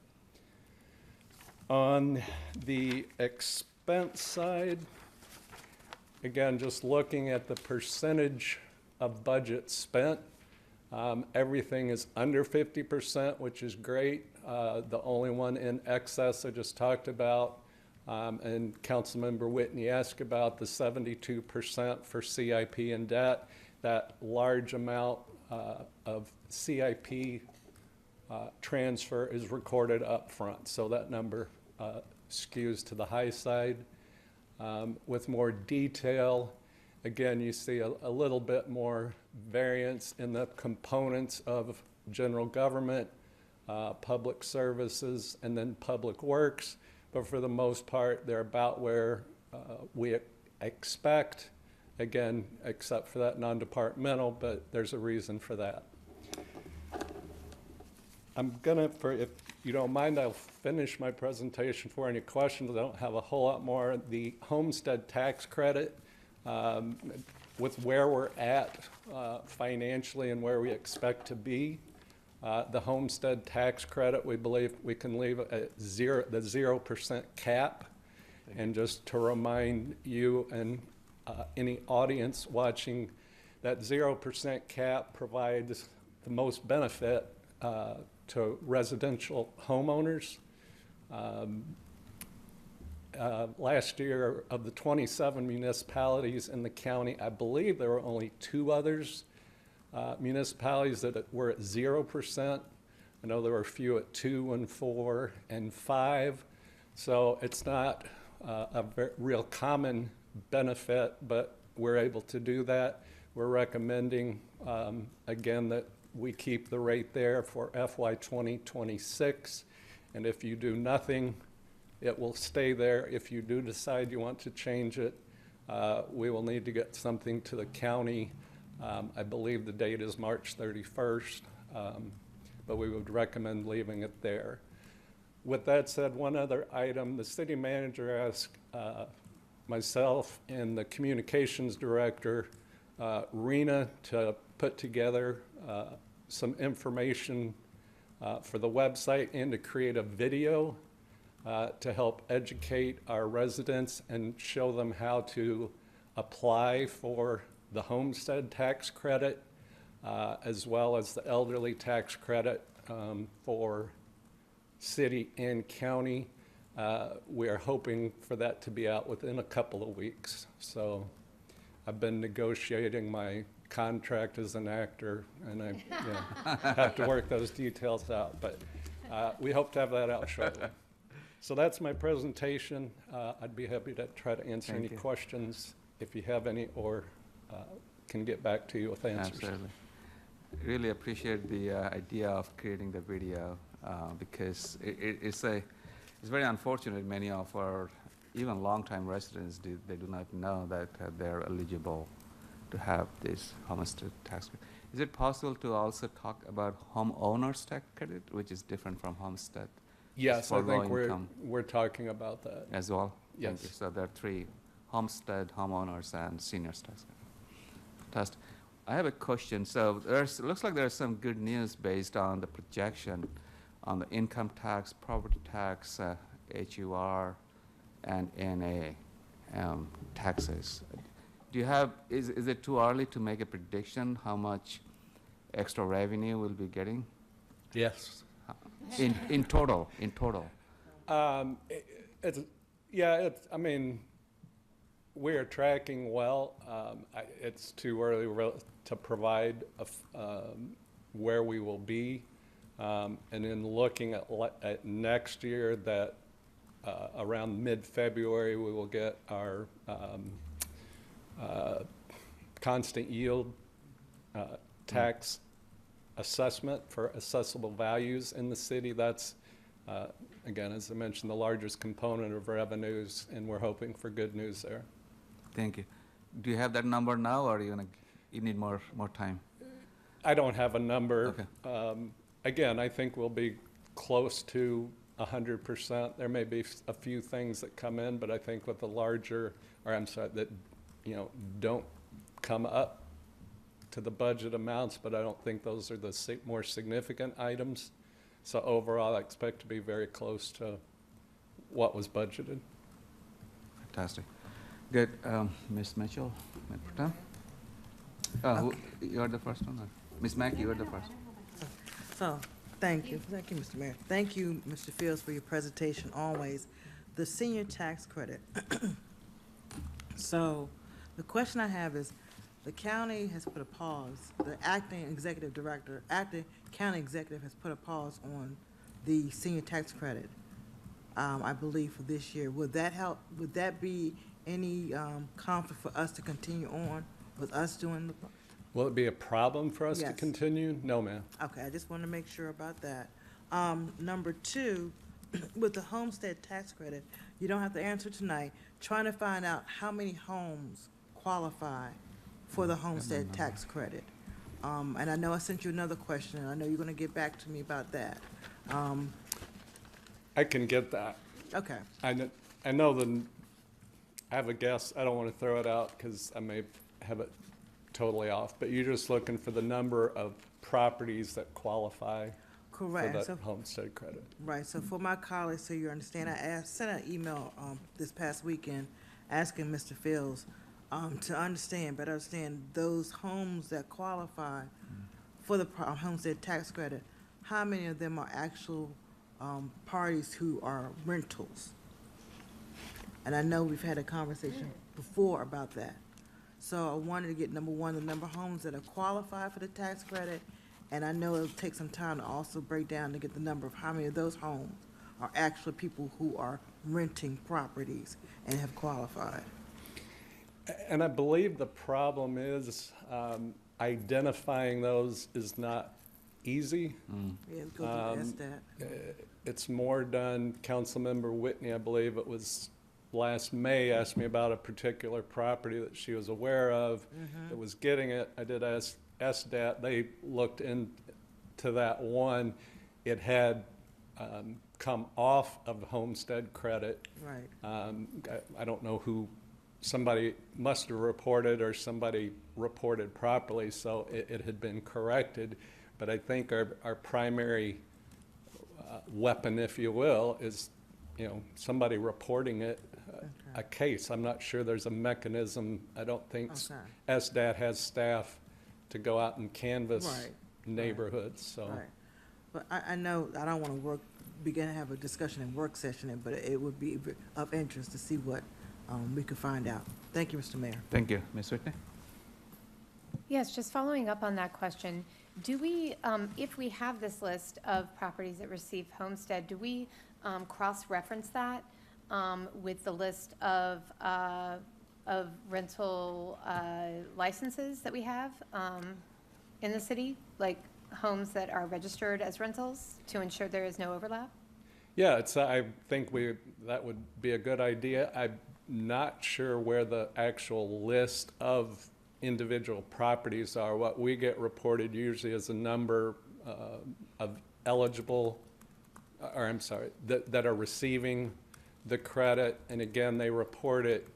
On the expense side, again, just looking at the percentage of budget spent, everything is under 50%, which is great. The only one in excess I just talked about, and Councilmember Whitney asked about the 72% for CIP and debt. That large amount of CIP transfer is recorded up front, so that number skews to the high side. With more detail, again, you see a little bit more variance in the components of general government, public services, and then public works. But for the most part, they're about where we expect, again, except for that non-departmental, but there's a reason for that. I'm gonna, if you don't mind, I'll finish my presentation for any questions. I don't have a whole lot more. The homestead tax credit, with where we're at financially and where we expect to be, the homestead tax credit, we believe we can leave at the 0% cap. And just to remind you and any audience watching, that 0% cap provides the most benefit to residential homeowners. Last year, of the 27 municipalities in the county, I believe there were only 2 others, municipalities that were at 0%. I know there were a few at 2 and 4 and 5. So it's not a real common benefit, but we're able to do that. We're recommending, again, that we keep the rate there for FY 2026. And if you do nothing, it will stay there. If you do decide you want to change it, we will need to get something to the county. I believe the date is March 31st, but we would recommend leaving it there. With that said, one other item, the city manager asked myself and the communications director, Rena, to put together some information for the website and to create a video to help educate our residents and show them how to apply for the homestead tax credit, as well as the elderly tax credit for city and county. We are hoping for that to be out within a couple of weeks. So I've been negotiating my contract as an actor, and I have to work those details out. But we hope to have that out shortly. So that's my presentation. I'd be happy to try to answer any questions if you have any, or can get back to you with answers. Absolutely. Really appreciate the idea of creating the video because it's very unfortunate. Many of our even longtime residents they do not know that they're eligible to have this homestead tax credit. Is it possible to also talk about homeowners tax credit, which is different from homestead? Yes, I for low think income we're talking about that. as well? Thank Yes. you. So there are three: homestead, homeowners, and seniors tax credit. Fantastic. I have a question. So looks like there's some good news based on the projection on the income tax, property tax, HUR, and NA taxes. Do you have, is it too early to make a prediction how much extra revenue we'll be getting Yes. in total? I mean, we're tracking well. It's too early to provide where we will be. And in looking at next year, that around mid-February, we will get our constant yield tax assessment for assessable values in the city. That's, again, as I mentioned, the largest component of revenues, and we're hoping for good news there. Thank you. Do you have that number now, or you need more time? I don't have a number. Okay. Again, I think we'll be close to 100%. There may be a few things that come in, but I think with the larger, that don't come up to the budget amounts, but I don't think those are the more significant items. So overall, I expect to be very close to what was budgeted. Fantastic. Good. Ms. Mitchell, you're the first one. Ms. Mackey, you're the first. So, thank you, Mr. Mayor. Thank you, Mr. Fields, for your presentation always. The senior tax credit. So, the question I have is, the county has put a pause, the acting county executive has put a pause on the senior tax credit, I believe, for this year. Would that help, would that be any conflict for us to continue on with us doing the? Will it be a problem for us to Yes. continue? No, ma'am. Okay, I just want to make sure about that. Number two, with the homestead tax credit, you don't have to answer tonight, trying to find out how many homes qualify for the homestead tax credit. And I know I sent you another question, and I know you're going to get back to me about that. I can get that. Okay, I know I have a guess. I don't want to throw it out because I may have it totally off, but you're just looking for the number of properties that qualify for correct. that So, homestead credit. right, so for my colleagues, so you understand, I sent an email this past weekend asking Mr. Fields to better understand those homes that qualify for the homestead tax credit, how many of them are actual parties who are rentals? And I know we've had a conversation before about that. So I wanted to get, number one, the number of homes that are qualified for the tax credit, and I know it'll take some time to also break down to get the number of how many of those homes are actually people who are renting properties and have qualified. And I believe the problem is identifying those is not easy. Yeah, go through that. It's more done, Councilmember Whitney, I believe it was last May, asked me about a particular property that she was aware of that was getting it. I did ask SDAT. They looked into that one. It had come off of homestead credit. Right. I don't know who, somebody must have reported or somebody reported properly, so it had been corrected. But I think our primary weapon, if you will, is somebody reporting it, a case. I'm not sure there's a mechanism. I don't think Okay. SDAT has staff to go out and canvass Right. neighborhoods, so. Right. But I know, I don't want to begin to have a discussion in work session, but it would be of interest to see what we could find out. Thank you, Mr. Mayor. Thank you. Ms. Whitney? Yes, just following up on that question, do we, if we have this list of properties that receive homestead, do we cross-reference that with the list of rental licenses that we have in the city, like homes that are registered as rentals, to ensure there is no overlap? Yeah, I think that would be a good idea. I'm not sure where the actual list of individual properties are. What we get reported usually is a number of eligible, or I'm sorry, that are receiving the credit, and again, they report it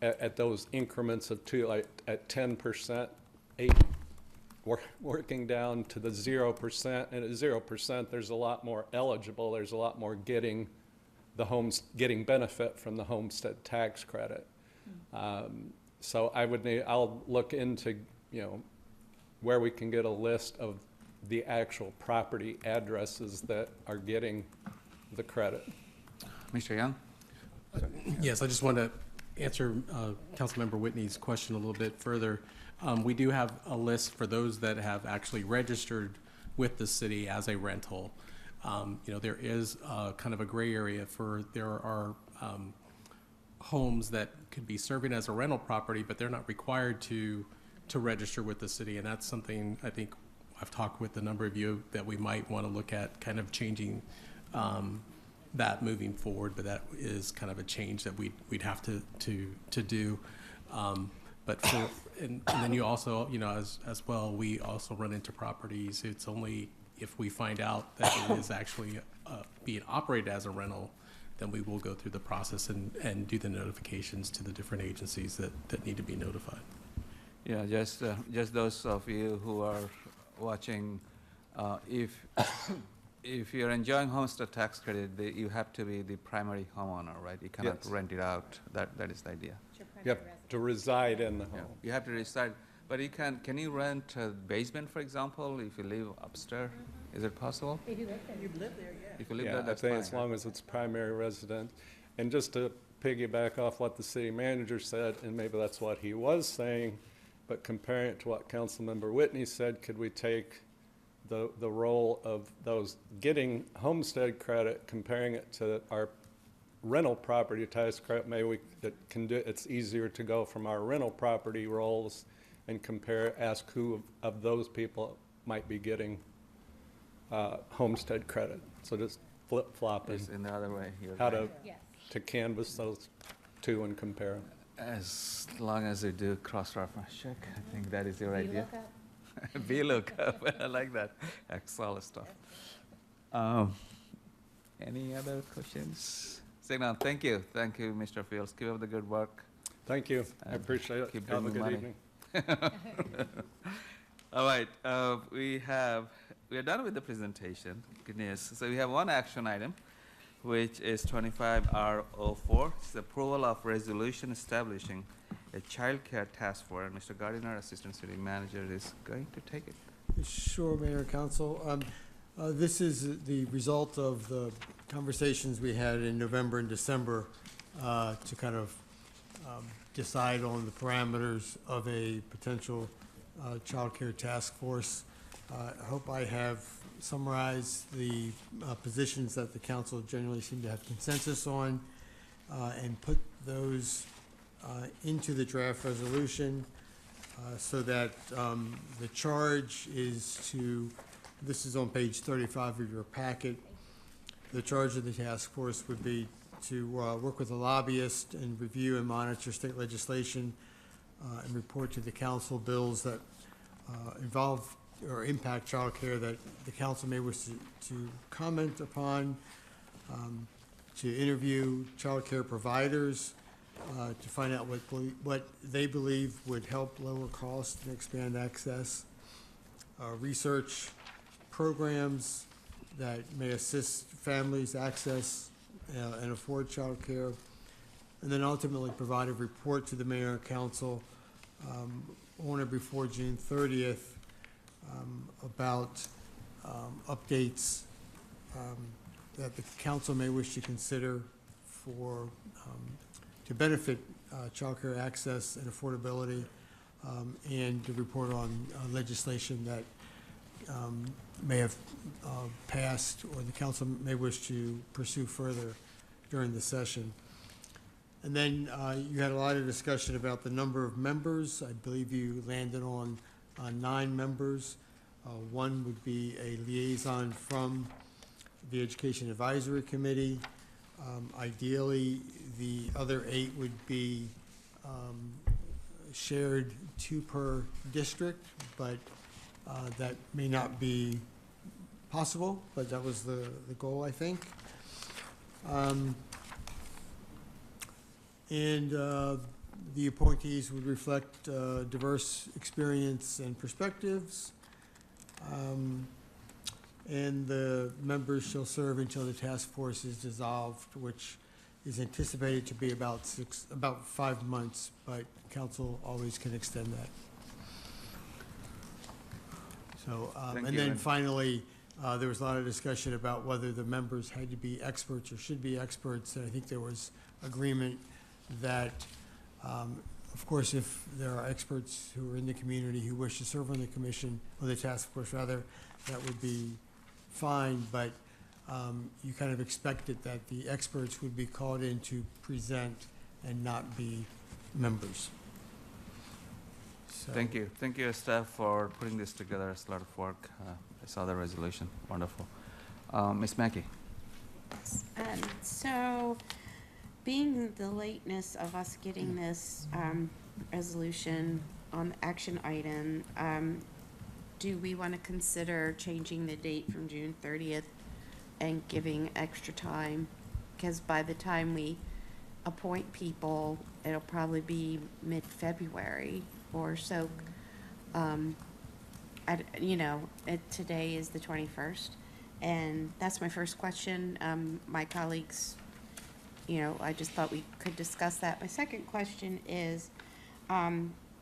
at those increments of two, like at 10%, working down to the 0%, and at 0%, there's a lot more eligible. There's a lot more getting benefit from the homestead tax credit. So I'll look into, where we can get a list of the actual property addresses that are getting the credit. Mr. Young? Yes, I just want to answer Councilmember Whitney's question a little bit further. We do have a list for those that have actually registered with the city as a rental. There is kind of a gray area there are homes that could be serving as a rental property, but they're not required to register with the city. And that's something I think I've talked with a number of you that we might want to look at kind of changing that moving forward, but that is kind of a change that we'd have to do. And then you also, as well, we also run into properties. It's only if we find out that it is actually being operated as a rental, then we will go through the process and do the notifications to the different agencies that need to be notified. Yeah, just those of you who are watching, if you're enjoying homestead tax credit, you have to be the primary homeowner, right? You cannot Yes. rent it out. That is the idea. You have to reside in the home. You have to reside, but can you rent a basement, for example, if you live upstairs? Is it possible? They do live there. You live there, yeah. If you live Yeah, there, I that's think fine. as long as it's primary residence. And just to piggyback off what the city manager said, and maybe that's what he was saying, but comparing it to what Councilmember Whitney said, could we take the role of those getting homestead credit, comparing it to our rental property tax credit? Maybe it's easier to go from our rental property rolls and ask who of those people might be getting homestead credit. So just flip-flopping It's in the other way. You're how right. Yes. to canvass those two and compare them. As long as you do cross-reference check, I think that is your Do you idea. look up? VLOOKUP, I like that. Excel stuff. Any other questions? Signal, thank you. Thank you, Mr. Fields. Keep up the good work. Thank you. I And appreciate it. keep Have a bringing good money. evening. All right, we are done with the presentation. Good news. So we have one action item, which is 25R04. It's the approval of resolution establishing a child care task force. Mr. Gardiner, Assistant City Manager, is going to take it. Sure, Mayor and Council. This is the result of the conversations we had in November and December to kind of decide on the parameters of a potential child care task force. I hope I have summarized the positions that the council generally seem to have consensus on and put those into the draft resolution so that the charge is to, this is on page 35 of your packet. The charge of the task force would be to work with a lobbyist and review and monitor state legislation and report to the council bills that involve or impact child care that the council may wish to comment upon, to interview child care providers, to find out what they believe would help lower costs and expand access, research programs that may assist families access and afford child care, and then ultimately provide a report to the mayor and council on or before June 30th about updates that the council may wish to consider for, to benefit childcare access and affordability, and to report on legislation that may have passed or the council may wish to pursue further during the session. And then you had a lot of discussion about the number of members. I believe you landed on 9 members. One would be a liaison from the Education Advisory Committee. Ideally, the other 8 would be shared 2 per district, but that may not be possible, but that was the goal, I think. And the appointees would reflect diverse experience and perspectives. And the members shall serve until the task force is dissolved, which is anticipated to be about 5 months, but council always can extend that. So, Thank and you, then and- finally, there was a lot of discussion about whether the members had to be experts or should be experts, and I think there was agreement that, of course, if there are experts who are in the community who wish to serve on the commission, or the task force rather, that would be fine, but you kind of expected that the experts would be called in to present and not be members. So- Thank you. Thank you, staff, for putting this together. It's a lot of work. I saw the resolution. Wonderful. Ms. Mackey? So, being the lateness of us getting this resolution on the action item, do we want to consider changing the date from June 30th and giving extra time? Because by the time we appoint people, it'll probably be mid-February or so. Today is the 21st, and that's my first question. My colleagues, I just thought we could discuss that. My second question is,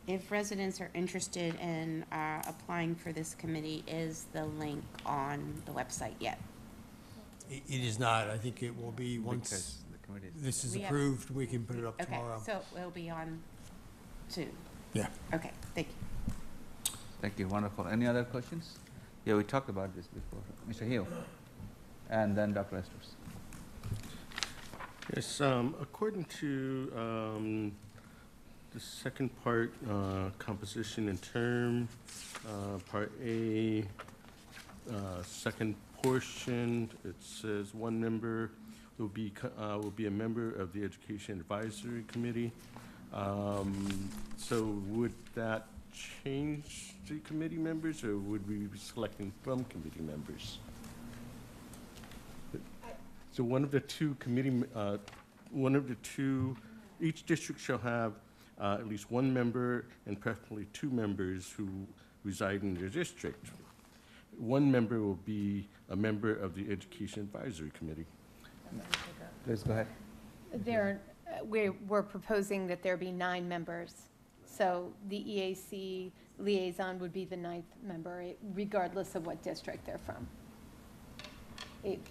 if residents are interested in applying for this committee, is the link on the website yet? It is not. I think it will be once Because the committee is- this is We have- approved, we can put it up Okay, tomorrow. so it'll be on soon? Yeah. Okay, thank you. Thank you. Wonderful. Any other questions? Yeah, we talked about this before. Mr. Hill? And then Dr. Esters. Yes, according to the second part, composition and term, Part A, second portion, it says one member will be a member of the Education Advisory Committee. So would that change the committee members, or would we be selecting from committee members? So one of the two each district shall have at least one member and preferably 2 members who reside in their district. One member will be a member of the Education Advisory Committee. Please go ahead. We're proposing that there be 9 members. So the EAC liaison would be the 9th member, regardless of what district they're from.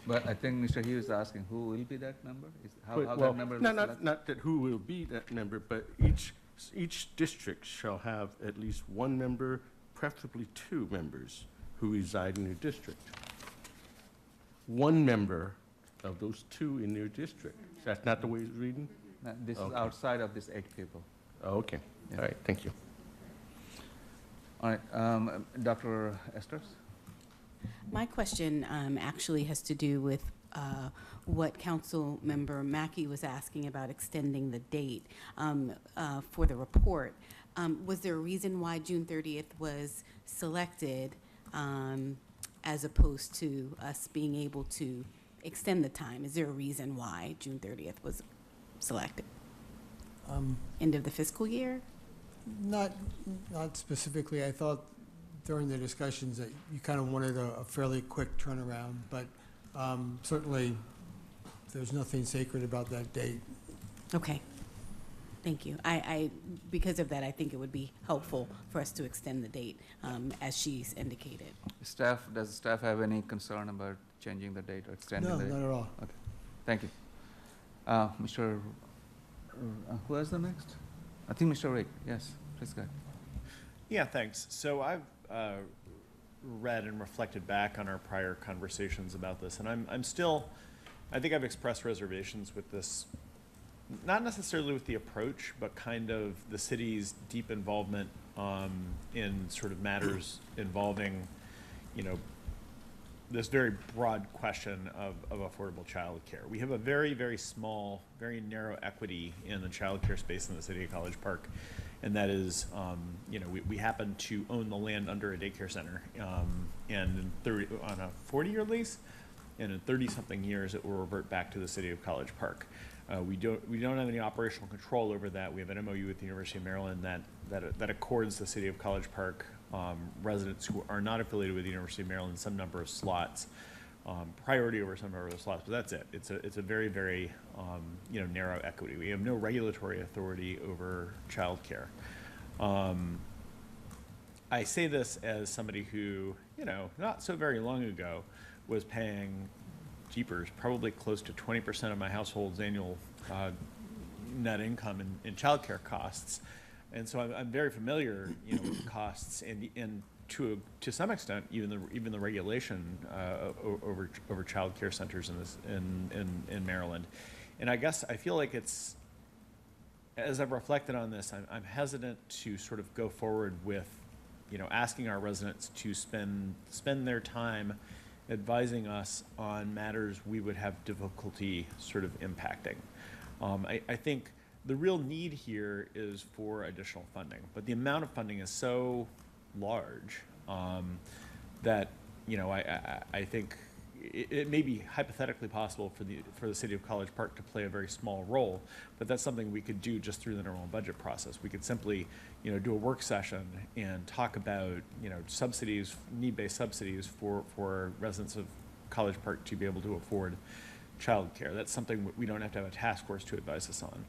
But I think Mr. Hill is asking who will be that member? How Well, that member will be selected? not that who will be that member, but each district shall have at least one member, preferably 2 members, who reside in their district. One member of those 2 in their district. That's not the way it's reading? No, this is Okay. outside of this 8 people. Oh, okay. Yeah. All right, thank you. All right, Dr. Esters? My question actually has to do with what Council Member Mackey was asking about extending the date for the report. Was there a reason why June 30th was selected as opposed to us being able to extend the time? Is there a reason why June 30th was selected? End of the fiscal year? Not specifically. I thought during the discussions that you kind of wanted a fairly quick turnaround, but certainly there's nothing sacred about that date. Okay. Thank you. Because of that, I think it would be helpful for us to extend the date, as she's indicated. Does staff have any concern about changing the date or extending No, the date? not at all. Okay, thank you. Mr., who is the next? I think Mr. Rick, yes, please go ahead. Yeah, thanks. So I've read and reflected back on our prior conversations about this, and I'm still, I think I've expressed reservations with this, not necessarily with the approach, but kind of the city's deep involvement in sort of matters involving, you know, this very broad question of affordable childcare. We have a very, very small, very narrow equity in the childcare space in the city of College Park, and that is, you know, we happen to own the land under a daycare center, and on a 40-year lease, and in 30-something years, it will revert back to the city of College Park. We don't have any operational control over that. We have an MOU with the University of Maryland that accords the city of College Park residents who are not affiliated with the University of Maryland some number of slots, priority over some number of slots. But that's it. It's a very, very you know, narrow equity. We have no regulatory authority over childcare. I say this as somebody who, you know, not so very long ago was paying, jeepers, probably close to 20% of my household's annual net income in childcare costs. And so I'm very familiar, you know, with costs and to some extent even the regulation over child care centers in Maryland. And I guess I feel like it's, as I've reflected on this, I'm hesitant to sort of go forward with, you know, asking our residents to spend their time advising us on matters we would have difficulty sort of impacting. I think the real need here is for additional funding, but the amount of funding is so large that, you know, I think it may be hypothetically possible for the city of College Park to play a very small role, but that's something we could do just through the normal budget process. We could simply, you know, do a work session and talk about, you know, subsidies, need-based subsidies for residents of College Park to be able to afford childcare. That's something we don't have to have a task force to advise us on.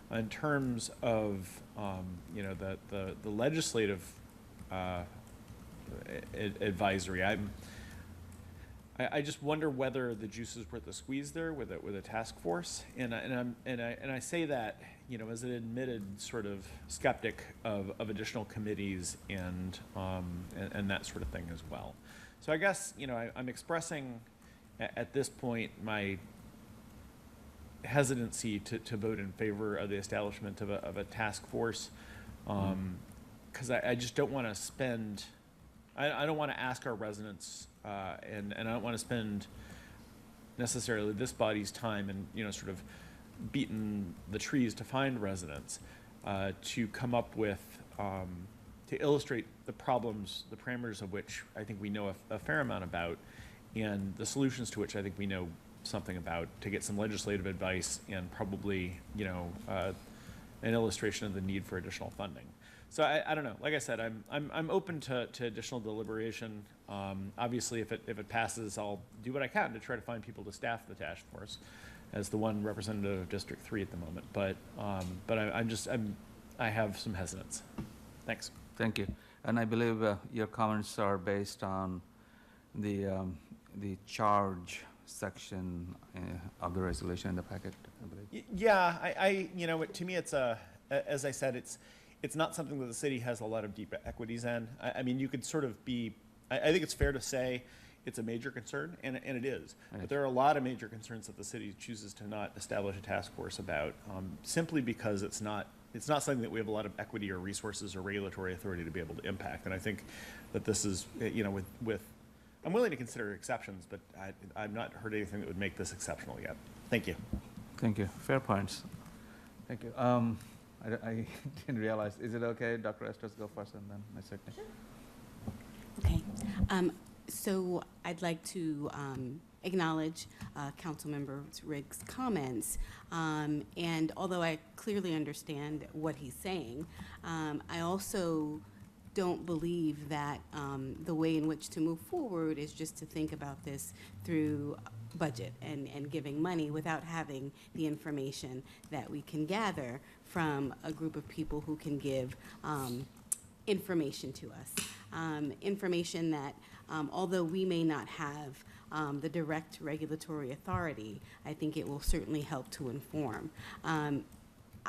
In terms of, you know, the legislative advisory, I just wonder whether the juice is worth the squeeze there with a task force, and I say that, you know, as an admitted sort of skeptic of additional committees and that sort of thing as well. So I guess, you know, I'm expressing at this point my hesitancy to vote in favor of the establishment of a task force, because I just don't want to spend. I don't want to ask our residents, and I don't want to spend necessarily this body's time and, you know, sort of beating the trees to find residents to come up with, to illustrate the problems, the parameters of which I think we know a fair amount about, and the solutions to which I think we know something about, to get some legislative advice and probably, you know, an illustration of the need for additional funding. So I don't know. Like I said, I'm open to additional deliberation. Obviously, if it passes, I'll do what I can to try to find people to staff the task force, as the one representative of District 3 at the moment. But I have some hesitance. Thanks. Thank you. And I believe your comments are based on the charge section of the resolution in the packet, I believe. Yeah, I you know, to me, it's as I said, it's not something that the city has a lot of deep equities in. I mean, you could sort of be, I think it's fair to say it's a major concern, and it is. But there are a lot of major concerns that the city chooses to not establish a task force about, simply because it's not something that we have a lot of equity or resources or regulatory authority to be able to impact. And I think that this is, you know, with I'm willing to consider exceptions, but I've not heard anything that would make this exceptional yet. Thank you. Thank you. Fair points. Thank you. I didn't realize. Is it okay, Dr. Estes, go first and then my second? Okay. So I'd like to acknowledge Councilmember Riggs' comments. And although I clearly understand what he's saying, I also don't believe that the way in which to move forward is just to think about this through budget and giving money without having the information that we can gather from a group of people who can give information to us. Information that, although we may not have the direct regulatory authority, I think it will certainly help to inform.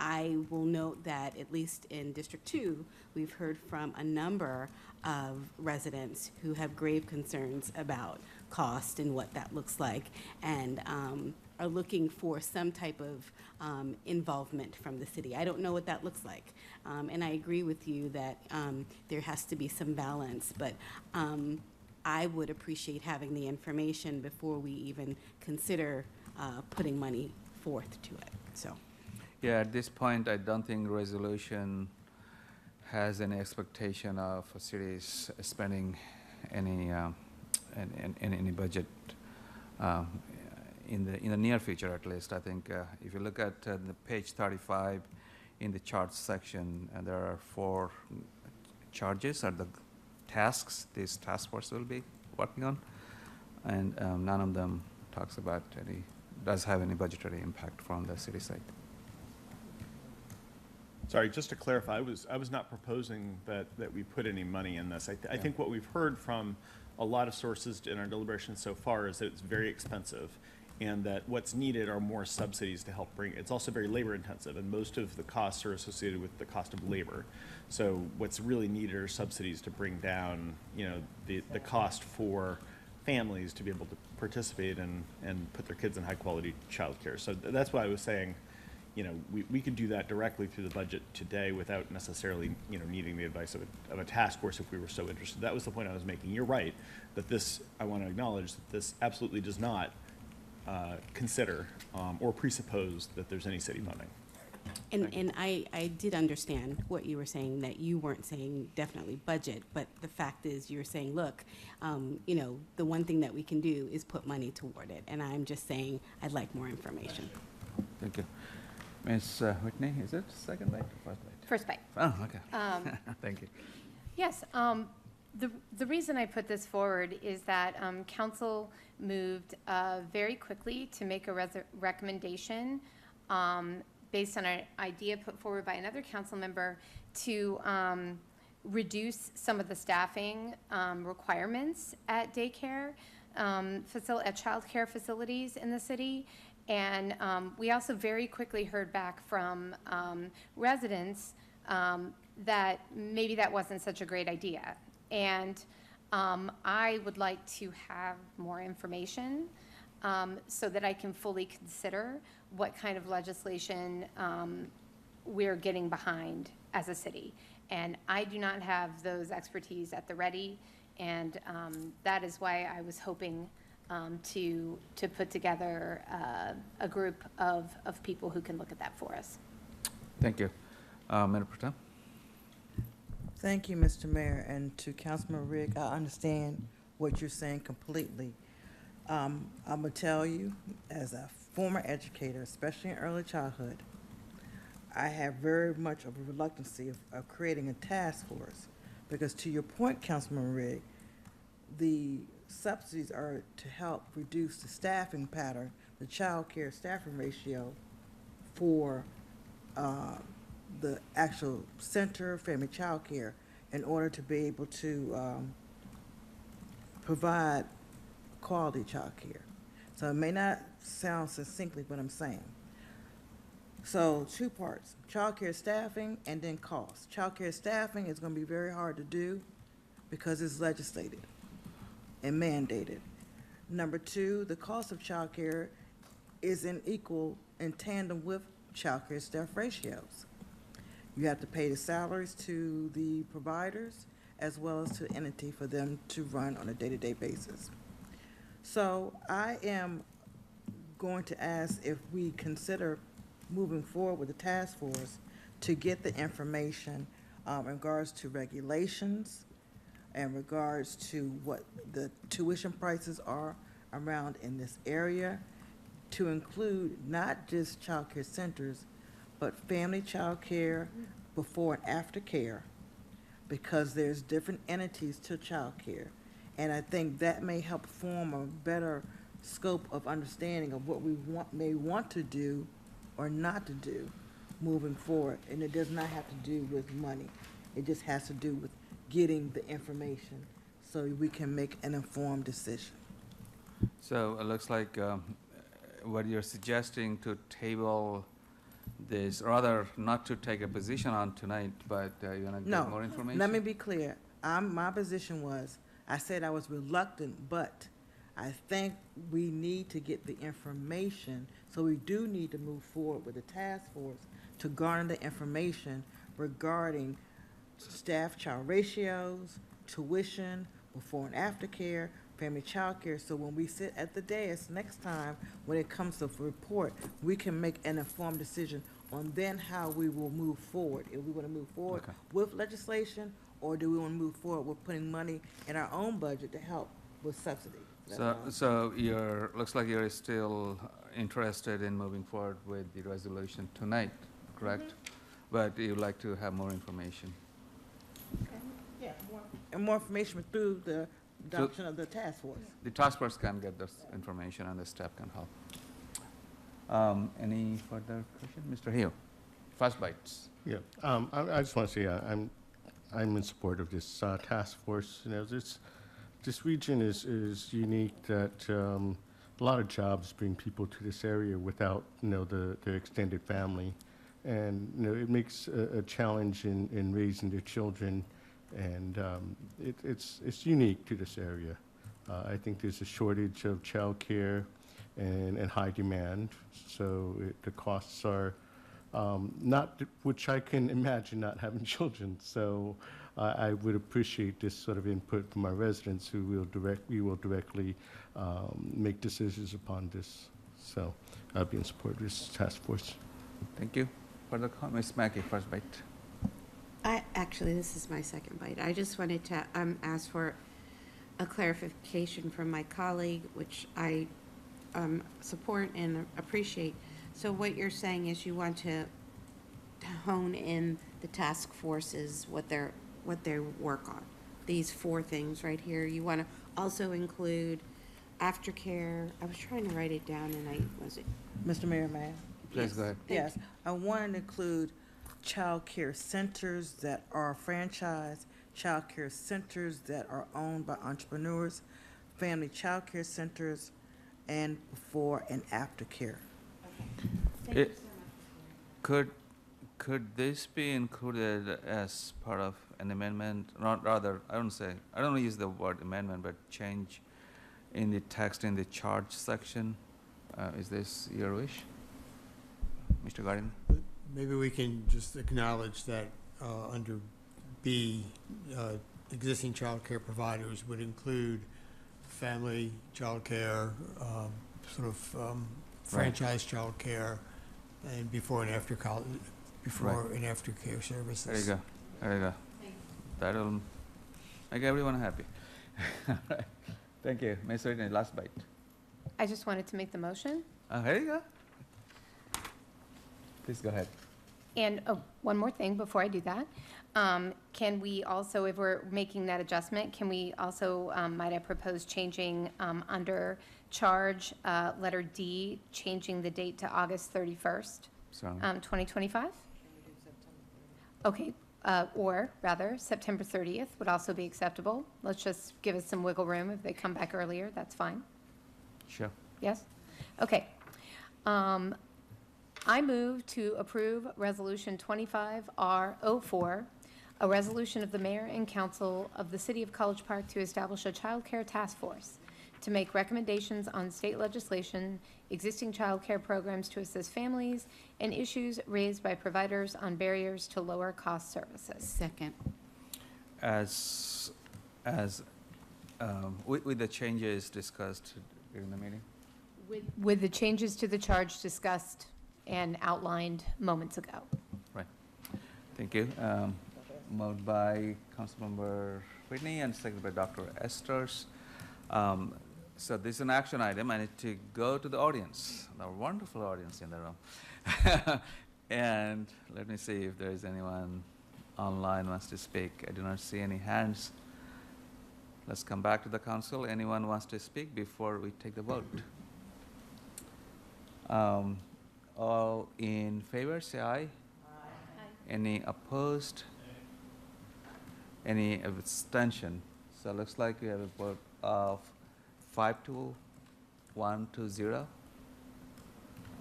I will note that, at least in District 2, we've heard from a number of residents who have grave concerns about cost and what that looks like, and are looking for some type of involvement from the city. I don't know what that looks like, and I agree with you that there has to be some balance, but I would appreciate having the information before we even consider putting money forth to it, so. Yeah, at this point, I don't think resolution has any expectation of cities spending any budget in the near future, at least. I think if you look at the page 35 in the charts section, there are 4 charges or the tasks this task force will be working on, and none of them does have any budgetary impact from the city side. Sorry, just to clarify, I was not proposing that we put any money in this. I think what we've heard from a lot of sources in our deliberations so far is that it's very expensive, and that what's needed are more subsidies to help bring. It's also very labor intensive, and most of the costs are associated with the cost of labor. So what's really needed are subsidies to bring down, the cost for families to be able to participate and put their kids in high quality childcare. So that's why I was saying, we could do that directly through the budget today without necessarily, needing the advice of a task force if we were so interested. That was the point I was making. You're right that this, I want to acknowledge that this absolutely does not consider or presuppose that there's any city funding. And I did understand what you were saying, that you weren't saying definitely budget, but the fact is you're saying, look, the one thing that we can do is put money toward it. And I'm just saying I'd like more information. Thank you. Ms. Whitney, is it second bite or first bite? First bite. Oh, okay. Thank you. Yes, the reason I put this forward is that council moved very quickly to make a recommendation based on an idea put forward by another council member to reduce some of the staffing requirements at daycare, at childcare facilities in the city. And we also very quickly heard back from residents that maybe that wasn't such a great idea. And I would like to have more information so that I can fully consider what kind of legislation we're getting behind as a city. And I do not have those expertise at the ready, and that is why I was hoping to put together a group of people who can look at that for us. Thank you. Mayor Protem? Thank you, Mr. Mayor, and to Councilman Rigg, I understand what you're saying completely. I'm gonna tell you, as a former educator, especially in early childhood, I have very much of a reluctancy of creating a task force, because to your point, Councilman Rigg, the subsidies are to help reduce the staffing pattern, the child care staffing ratio for the actual center, family child care, in order to be able to provide quality child care. So it may not sound succinctly what I'm saying. So 2 parts, child care staffing and then cost. Child care staffing is going to be very hard to do because it's legislated and mandated. Number 2, the cost of child care is in tandem with child care staff ratios. You have to pay the salaries to the providers as well as to the entity for them to run on a day-to-day basis. So I am going to ask if we consider moving forward with the task force to get the information in regards to regulations, in regards to what the tuition prices are around in this area, to include not just child care centers, but family child care, before and after care, because there's different entities to child care. And I think that may help form a better scope of understanding of what we may want to do or not to do moving forward. And it does not have to do with money. It just has to do with getting the information so we can make an informed decision. So it looks like what you're suggesting to table this, rather not to take a position on tonight, but you want to get more information? Let me be clear. My position was, I said I was reluctant, but I think we need to get the information, so we do need to move forward with the task force to garner the information regarding staff-child ratios, tuition, before and after care, family child care. So when we sit at the dais next time, when it comes to report, we can make an informed decision on then how we will move forward. If we want to move forward Okay. with legislation, or do we want to move forward with putting money in our own budget to help with subsidy? That's all. So looks like you're still interested in moving forward with the resolution tonight, correct? But you'd like to have more information. Yeah, and more information through the adoption of the task force. The task force can get this information and the staff can help. Any further question? Mr. Hill, First Bites. Yeah, I just want to say I'm in support of this task force. You know, this region is unique that a lot of jobs bring people to this area without, you know, their extended family. And, you know, it makes a challenge in raising their children, and it's unique to this area. I think there's a shortage of childcare and high demand, so the costs are not, which I can imagine not having children. So I would appreciate this sort of input from our residents who we will directly make decisions upon this. So I'll be in support of this task force. Thank you. Further comment, Ms. Mackey, First Bite. Actually, this is my second bite. I just wanted to ask for a clarification from my colleague, which I support and appreciate. So what you're saying is you want to hone in the task forces, what they work on. These 4 things right here. You want to also include aftercare. I was trying to write it down and Mr. Mayor, may I? Please go ahead. Yes, I want to include child care centers that are franchised, child care centers that are owned by entrepreneurs, family child care centers, and before and after care. Thank you so much. Could this be included as part of an amendment? Not rather, I don't use the word amendment, but change in the text in the charge section. Is this your wish? Mr. Guardian? Maybe we can just acknowledge that under B, existing child care providers would include family child care, franchise child care, and before and after college, and after care services. There you go. That'll make everyone happy. Thank you. Ms. Whitney, last bite. I just wanted to make the motion. Here you go. Please go ahead. And one more thing before I do that. Can we also, if we're making that adjustment, can we also, might I propose changing under charge, letter D, changing the date to August 31st, So, 2025? Okay, or rather, September 30th would also be acceptable. Let's just give us some wiggle room. If they come back earlier, that's fine. sure. Yes? Okay. I move to approve Resolution 25R04, a resolution of the mayor and council of the city of College Park to establish a child care task force to make recommendations on state legislation, existing child care programs to assist families, and issues raised by providers on barriers to lower cost services. Second. With the changes discussed during the meeting? With the changes to the charge discussed and outlined moments ago. Right. Thank you. Moved by Councilmember Whitney and seconded by Dr. Esters. So this is an action item. I need to go to the audience, our wonderful audience in the room. And let me see if there is anyone online who wants to speak. I do not see any hands. Let's come back to the council. Anyone wants to speak before we take the vote? All in favor, say aye. Any opposed? Any abstention? So it looks like we have a vote of 5 to 1 to 0.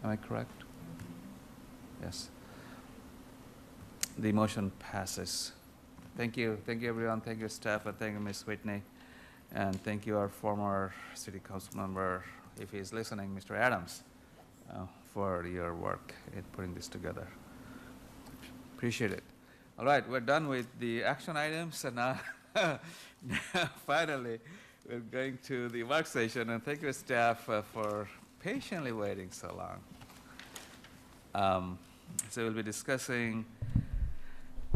Am I correct? Yes. The motion passes. Thank you everyone, thank you staff, and thank you Ms. Whitney, and thank you our former city council member, if he's listening, Mr. Adams, for your work in putting this together. Appreciate it. All right, we're done with the action items, and now finally, we're going to the work session, and thank you staff for patiently waiting so long. So we'll be discussing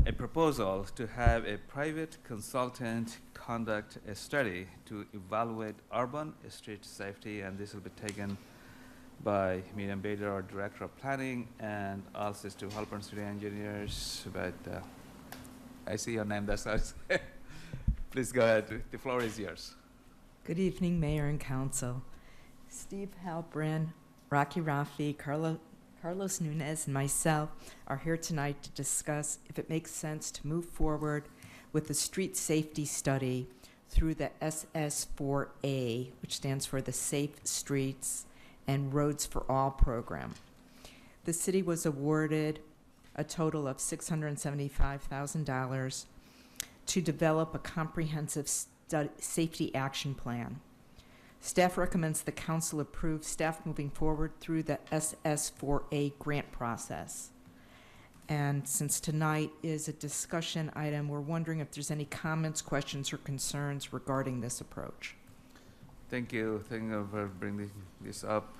a proposal to have a private consultant conduct a study to evaluate urban street safety, and this will be taken by Miriam Bader, our Director of Planning, and also to Halpern City Engineers, but I see your name, that's us. Please go ahead, the floor is yours. Good evening, Mayor and Council. Steve Halpern, Rocky Rafi, Carlos Nunez, and myself are here tonight to discuss if it makes sense to move forward with the street safety study through the SS4A, which stands for the Safe Streets and Roads for All program. The city was awarded a total of $675,000 to develop a comprehensive safety action plan. Staff recommends the council approve staff moving forward through the SS4A grant process. And since tonight is a discussion item, we're wondering if there's any comments, questions, or concerns regarding this approach. Thank you for bringing this up.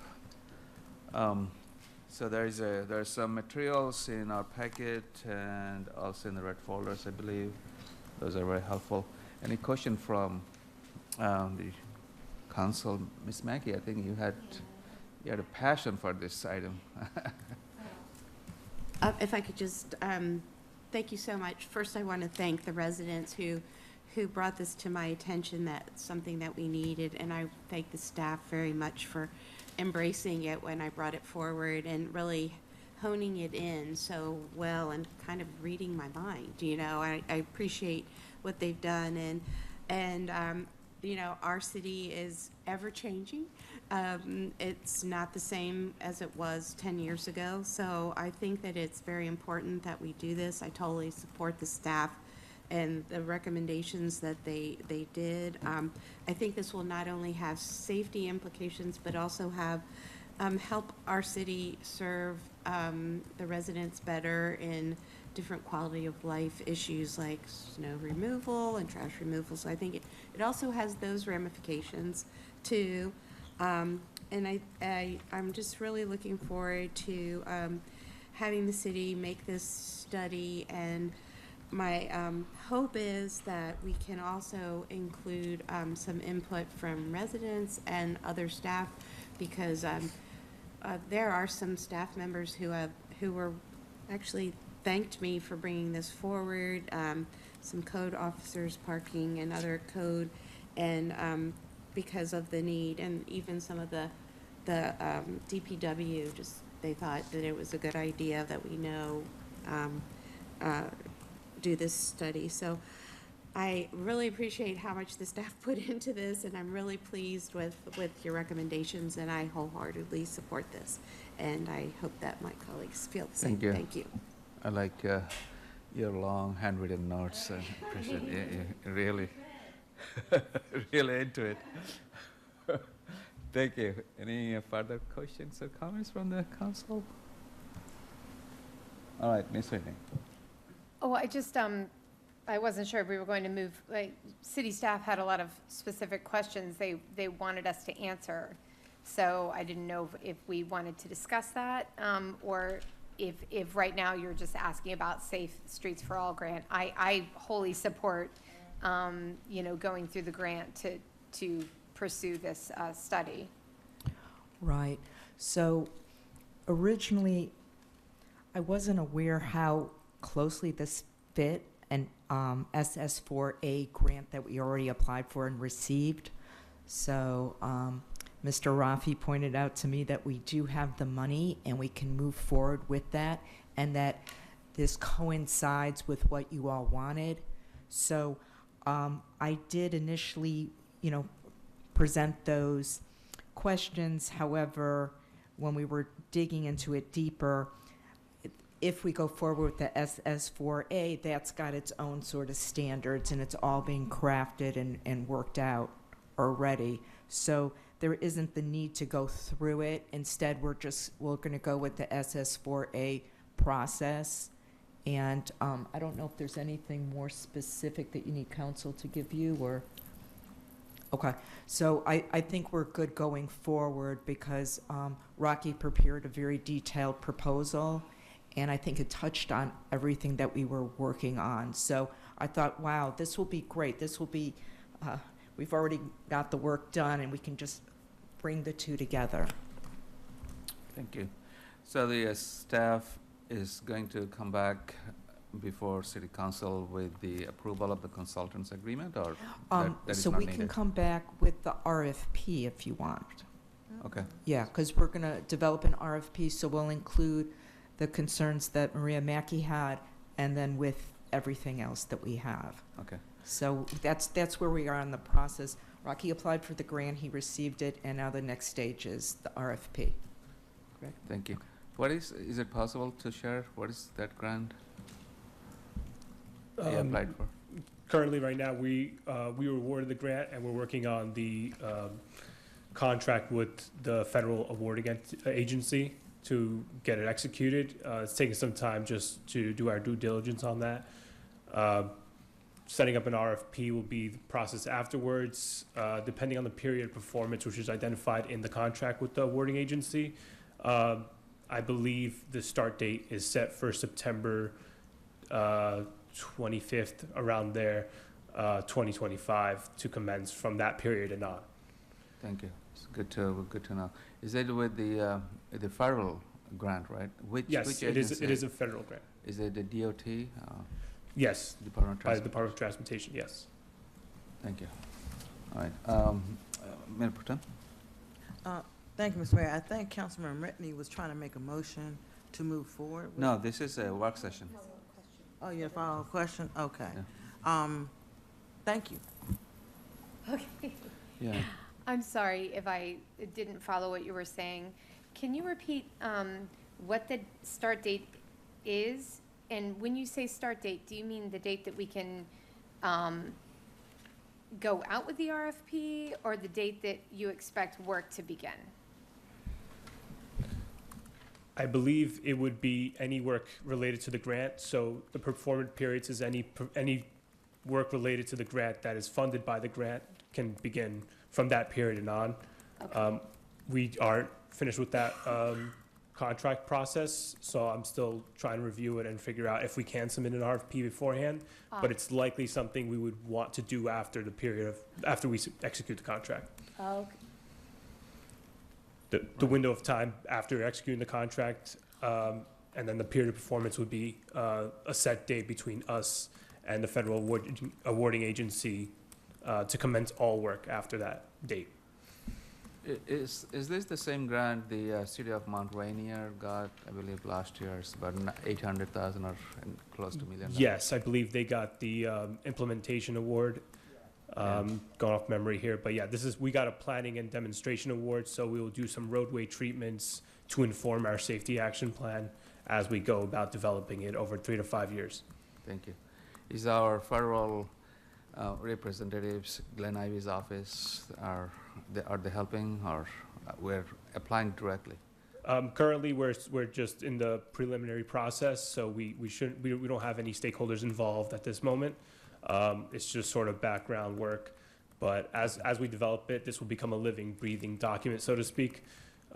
So there's some materials in our packet and also in the red folders, I believe. Those are very helpful. Any question from the council? Ms. Mackey, I think you had a passion for this item. If I could just, thank you so much. First, I want to thank the residents who brought this to my attention. That's something that we needed, and I thank the staff very much for embracing it when I brought it forward and really honing it in so well and kind of reading my mind. You know, I appreciate what they've done, and you know, our city is ever changing. It's not the same as it was 10 years ago, so I think that it's very important that we do this. I totally support the staff and the recommendations that they did. I think this will not only have safety implications, but also have help our city serve the residents better in different quality of life issues like snow removal and trash removal. So I think it also has those ramifications too. And I'm just really looking forward to having the city make this study, and my hope is that we can also include some input from residents and other staff, because there are some staff members who were actually thanked me for bringing this forward, some code officers, parking, and other code, and because of the need, and even some of the DPW, just they thought that it was a good idea that we do this study. So I really appreciate how much the staff put into this, and I'm really pleased with your recommendations, and I wholeheartedly support this. And I hope that my colleagues feel the same. Thank you. Thank you. I like your long handwritten notes. I appreciate it. Really, really into it. Thank you. Any further questions or comments from the council? All right, Ms. Whitney. Oh, I just, I wasn't sure if we were going to move, like, city staff had a lot of specific questions they wanted us to answer. So I didn't know if we wanted to discuss that, or if right now you're just asking about Safe Streets for All grant. I wholly support, you know, going through the grant to pursue this study. Right. So originally, I wasn't aware how closely this fit an SS4A grant that we already applied for and received. So Mr. Rafi pointed out to me that we do have the money and we can move forward with that, and that this coincides with what you all wanted. So I did initially, present those questions. However, when we were digging into it deeper, if we go forward with the SS4A, that's got its own sort of standards, and it's all being crafted and worked out already. So there isn't the need to go through it. Instead, we're going to go with the SS4A process. And I don't know if there's anything more specific that you need council to give you, or? Okay, so I think we're good going forward because Rocky prepared a very detailed proposal, and I think it touched on everything that we were working on. So I thought, wow, this will be great. This will be, we've already got the work done, and we can just bring the two together. Thank you. So the staff is going to come back before City Council with the approval of the consultants agreement, or that is So not we can needed? come back with the RFP if you want. Okay, Yeah, because we're going to develop an RFP, so we'll include the concerns that Maria Mackey had, and then with everything else that we have. okay. So that's where we are in the process. Rocky applied for the grant, he received it, and now the next stage is the RFP. Correct? Thank you. What is it possible to share? What is that grant you applied for? Currently, right now, we were awarded the grant, and we're working on the contract with the federal awarding agency to get it executed. It's taking some time just to do our due diligence on that. Setting up an RFP will be the process afterwards, depending on the period of performance, which is identified in the contract with the awarding agency. I believe the start date is set for September 25th, around there, 2025, to commence from that period and on. Thank you. It's good to know. Is it with the federal grant, right? Yes, which it is. agency? It is a federal grant. Is it the DOT? Yes, Department of by the Transportation? Department of Transportation. Yes. Thank you. All right. Mayor Protem? Thank you, Mr. Mayor. I think Councilman Whitney was trying to make a motion to move forward. with- No, this is a work session. Oh, you have a follow-up question? Okay. Yeah. Thank you. Okay. Yeah. I'm sorry if I didn't follow what you were saying. Can you repeat what the start date is? And when you say start date, do you mean the date that we can go out with the RFP, or the date that you expect work to begin? I believe it would be any work related to the grant. So the performance periods is any work related to the grant that is funded by the grant can begin from that period and on. Okay. We aren't finished with that contract process, so I'm still trying to review it and figure out if we can submit an RFP beforehand. But it's likely something we would want to do after the period of, after we execute the contract. Okay. The window of time after executing the contract, and then the period of performance would be a set date between us and the federal awarding agency to commence all work after that date. Is this the same grant the city of Mount Rainier got, I believe, last year? It's about 800,000 or close to $1 million. Yes, I believe they got the implementation award. Going off memory here, but yeah, we got a planning and demonstration award, so we will do some roadway treatments to inform our safety action plan as we go about developing it over 3 to 5 years. Thank you. Is our federal representatives, Glenn Ivy's office, are they helping, or we're applying directly? Currently, we're just in the preliminary process, so we don't have any stakeholders involved at this moment. It's just sort of background work, but as we develop it, this will become a living, breathing document, so to speak,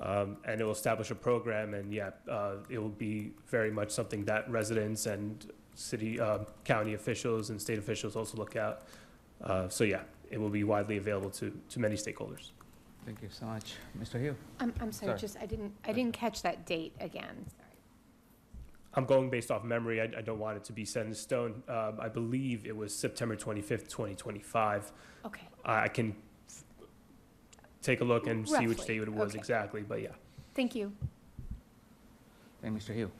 and it will establish a program, and it will be very much something that residents and city, county officials and state officials also look at. So yeah, it will be widely available to many stakeholders. Thank you so much. Mr. Hugh? I'm sorry, Sorry. just, I didn't catch that date again. Sorry. I'm going based off memory. I don't want it to be set in stone. I believe it was September 25th, 2025. Okay. I can take a look and see which Roughly, date it was okay. exactly, but yeah. Thank you. Hey, Mr. Hugh?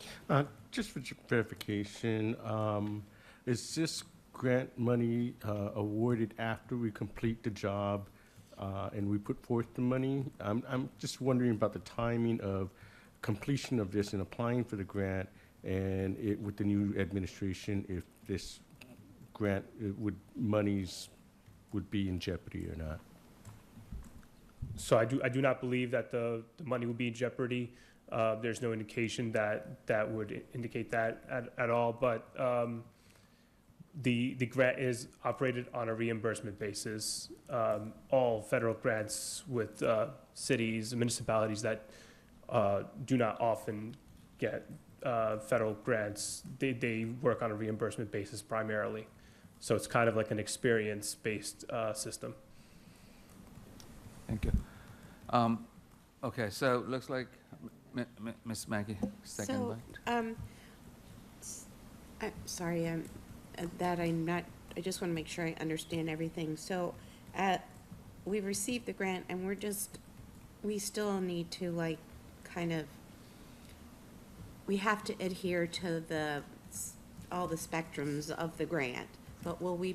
Just for verification, is this grant money awarded after we complete the job and we put forth the money? I'm just wondering about the timing of completion of this and applying for the grant, and with the new administration, if this grant monies would be in jeopardy or not. So I do not believe that the money will be in jeopardy. There's no indication that would indicate that at all, but the grant is operated on a reimbursement basis. All federal grants with cities and municipalities that do not often get federal grants, they work on a reimbursement basis primarily. So it's kind of like an experience-based system. Thank you. Okay, so looks like Ms. Maggie, second So, bite. I'm sorry, I just want to make sure I understand everything. So, we received the grant and we still need to like, kind of, we have to adhere to all the spectrums of the grant, but we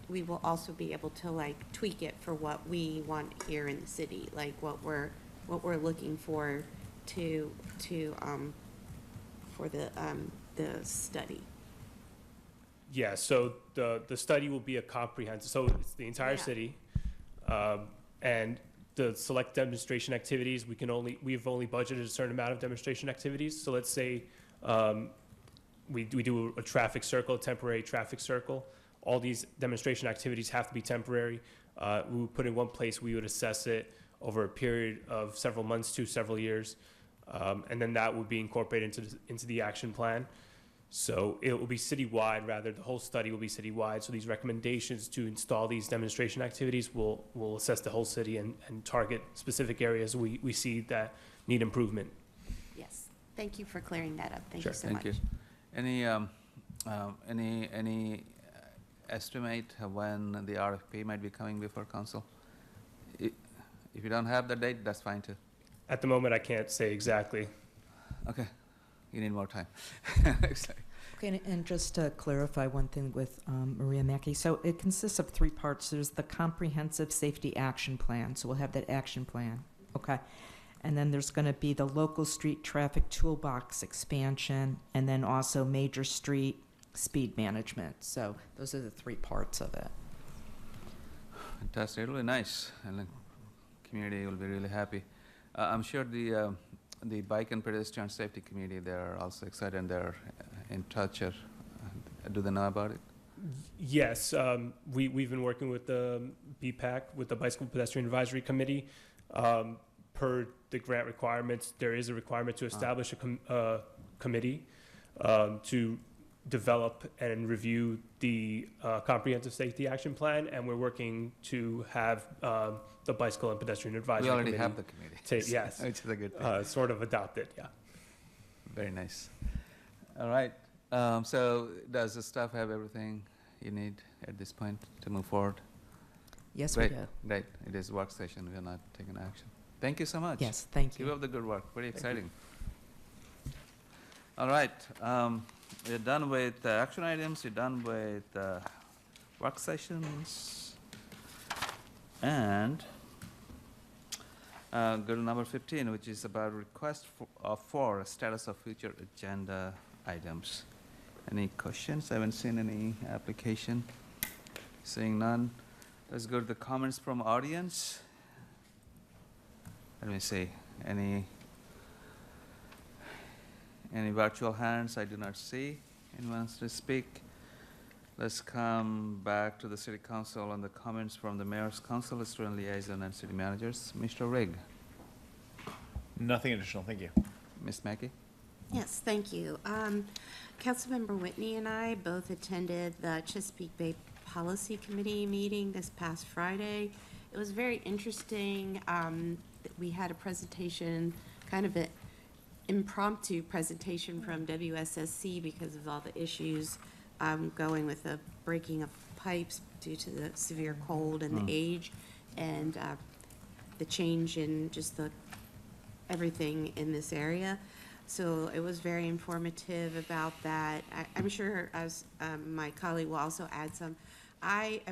will also be able to like tweak it for what we want here in the city, like what we're looking for for the study. Yeah, so the study will be a comprehensive, so it's the entire Yeah. city. And the select demonstration activities, we've only budgeted a certain amount of demonstration activities. So let's say we do a traffic circle, a temporary traffic circle. All these demonstration activities have to be temporary. We would put in one place, we would assess it over a period of several months to several years. And then that would be incorporated into the action plan. So it will be citywide, rather, the whole study will be citywide. So these recommendations to install these demonstration activities will assess the whole city and target specific areas we see that need improvement. Yes, thank you for clearing that up. Thank Sure. you so much. Thank you. Any estimate of when the RFP might be coming before council? If you don't have the date, that's fine too. At the moment, I can't say exactly. Okay, you need more time. Okay, and just to clarify one thing with Maria Mackey, so it consists of 3 parts. There's the comprehensive safety action plan, so we'll have that action plan, okay? And then there's going to be the local street traffic toolbox expansion, and then also major street speed management. So those are the 3 parts of it. Fantastic, really nice, and the community will be really happy. I'm sure the Bike and Pedestrian Safety Committee, they're also excited and they're in touch. Do they know about it? Yes, we've been working with the BPAC, with the Bicycle Pedestrian Advisory Committee. Per the grant requirements, there is a requirement to establish a committee to develop and review the comprehensive safety action plan, and we're working to have the Bicycle and Pedestrian Advisory Committee. We already have the committee. Yes. Which is a good thing. Sort of adopted, yeah. Very nice. All right, so does the staff have everything you need at this point to move forward? Yes, Great, we do. great. It is work session, we are not taking action. Thank you so much. Yes, thank Keep you. up the good work, very exciting. All right, we're done with action items, we're done with work sessions. And go to number 15, which is about request for a status of future agenda items. Any questions? I haven't seen any application. Seeing none. Let's go to the comments from audience. Let me see. Any virtual hands? I do not see anyone wants to speak. Let's come back to the city council on the comments from the mayor's council, student liaison, and city managers. Mr. Rigg. Nothing additional, thank you. Ms. Mackey? Yes, thank you. Councilmember Whitney and I both attended the Chesapeake Bay Policy Committee meeting this past Friday. It was very interesting. We had a presentation, kind of an impromptu presentation from WSSC because of all the issues going with the breaking of pipes due to the severe cold and the age, and the change in just everything in this area. So it was very informative about that. I'm sure as my colleague will also add some. I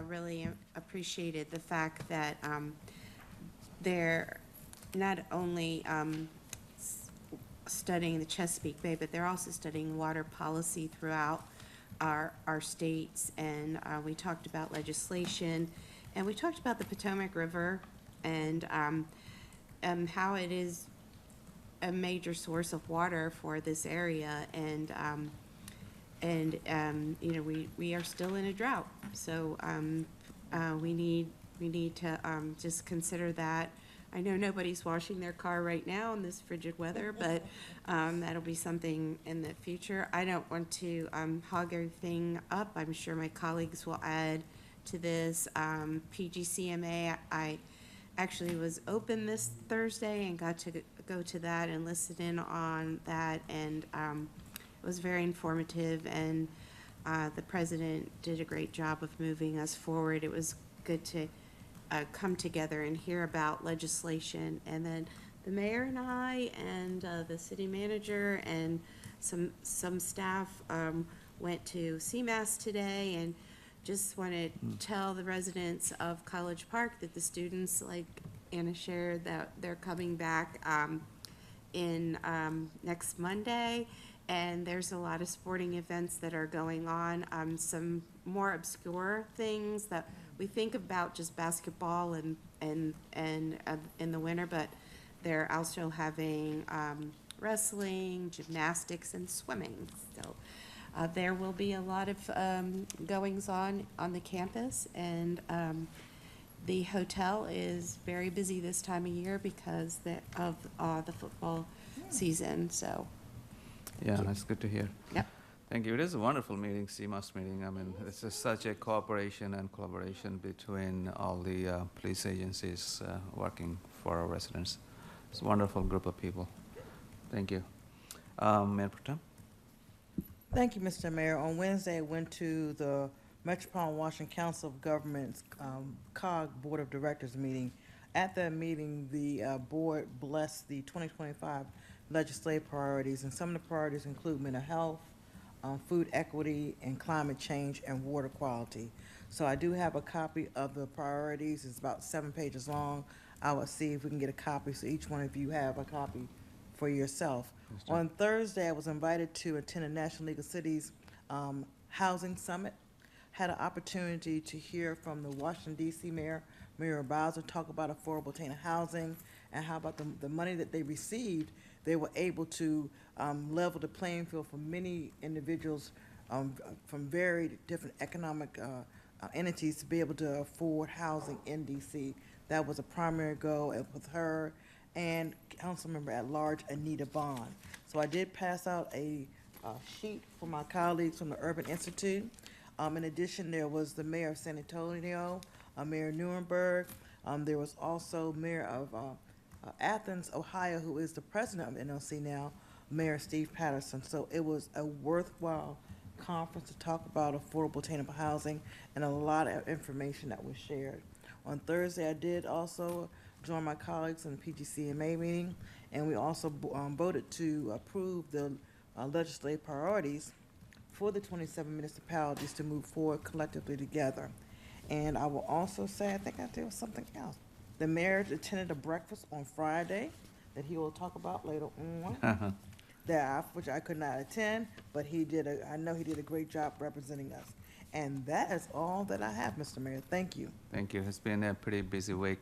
really appreciated the fact that they're not only studying the Chesapeake Bay, but they're also studying water policy throughout our states. And we talked about legislation, and we talked about the Potomac River and how it is a major source of water for this area. And you know, we are still in a drought. So we need to just consider that. I know nobody's washing their car right now in this frigid weather, but that'll be something in the future. I don't want to hog everything up. I'm sure my colleagues will add to this. PGCMA, I actually was open this Thursday and got to go to that and listen in on that, and it was very informative, and the president did a great job of moving us forward. It was good to come together and hear about legislation. And then the mayor and I and the city manager and some staff went to CMAS today, and just want to tell the residents of College Park that the students, like Anna shared, that they're coming back in next Monday. And there's a lot of sporting events that are going on, some more obscure things that we think about, just basketball and in the winter, but they're also having wrestling, gymnastics, and swimming. So there will be a lot of goings on the campus, and the hotel is very busy this time of year because of the football season. So. Yeah, that's good to hear. Yep. Thank you. It is a wonderful meeting, CMOS meeting. I mean, it's just such a cooperation and collaboration between all the police agencies working for our residents. It's a wonderful group of people. Thank you. Mayor Pro Tem? Thank you, Mr. Mayor. On Wednesday, I went to the Metropolitan Washington Council of Governments COG Board of Directors meeting. At that meeting, the board blessed the 2025 legislative priorities, and some of the priorities include mental health, food equity, and climate change, and water quality. So I do have a copy of the priorities. It's about 7 pages long. I will see if we can get a copy, so each one of you have a copy for yourself. On Thursday, I was invited to attend a National League of Cities Housing Summit. Had an opportunity to hear from the Washington, D.C. Mayor, Mayor Bowser, talk about affordable attainable housing and how about the money that they received, they were able to level the playing field for many individuals from very different economic entities to be able to afford housing in D.C. That was a primary goal with her and Councilmember at Large Anita Bond. So I did pass out a sheet for my colleagues from the Urban Institute. In addition, there was the mayor of San Antonio, Mayor Nuremberg. There was also Mayor of Athens, Ohio, who is the president of NLC now, Mayor Steve Patterson. So it was a worthwhile conference to talk about affordable attainable housing, and a lot of information that was shared. On Thursday, I did also join my colleagues in the PGCMA meeting, and we also voted to approve the legislative priorities for the 27 municipalities to move forward collectively together. And I will also say, I think there was something else. The mayor attended a breakfast on Friday that he will talk about later on, which I could not attend, but I know he did a great job representing us. And that is all that I have, Mr. Mayor. Thank you. Thank you. It's been a pretty busy week.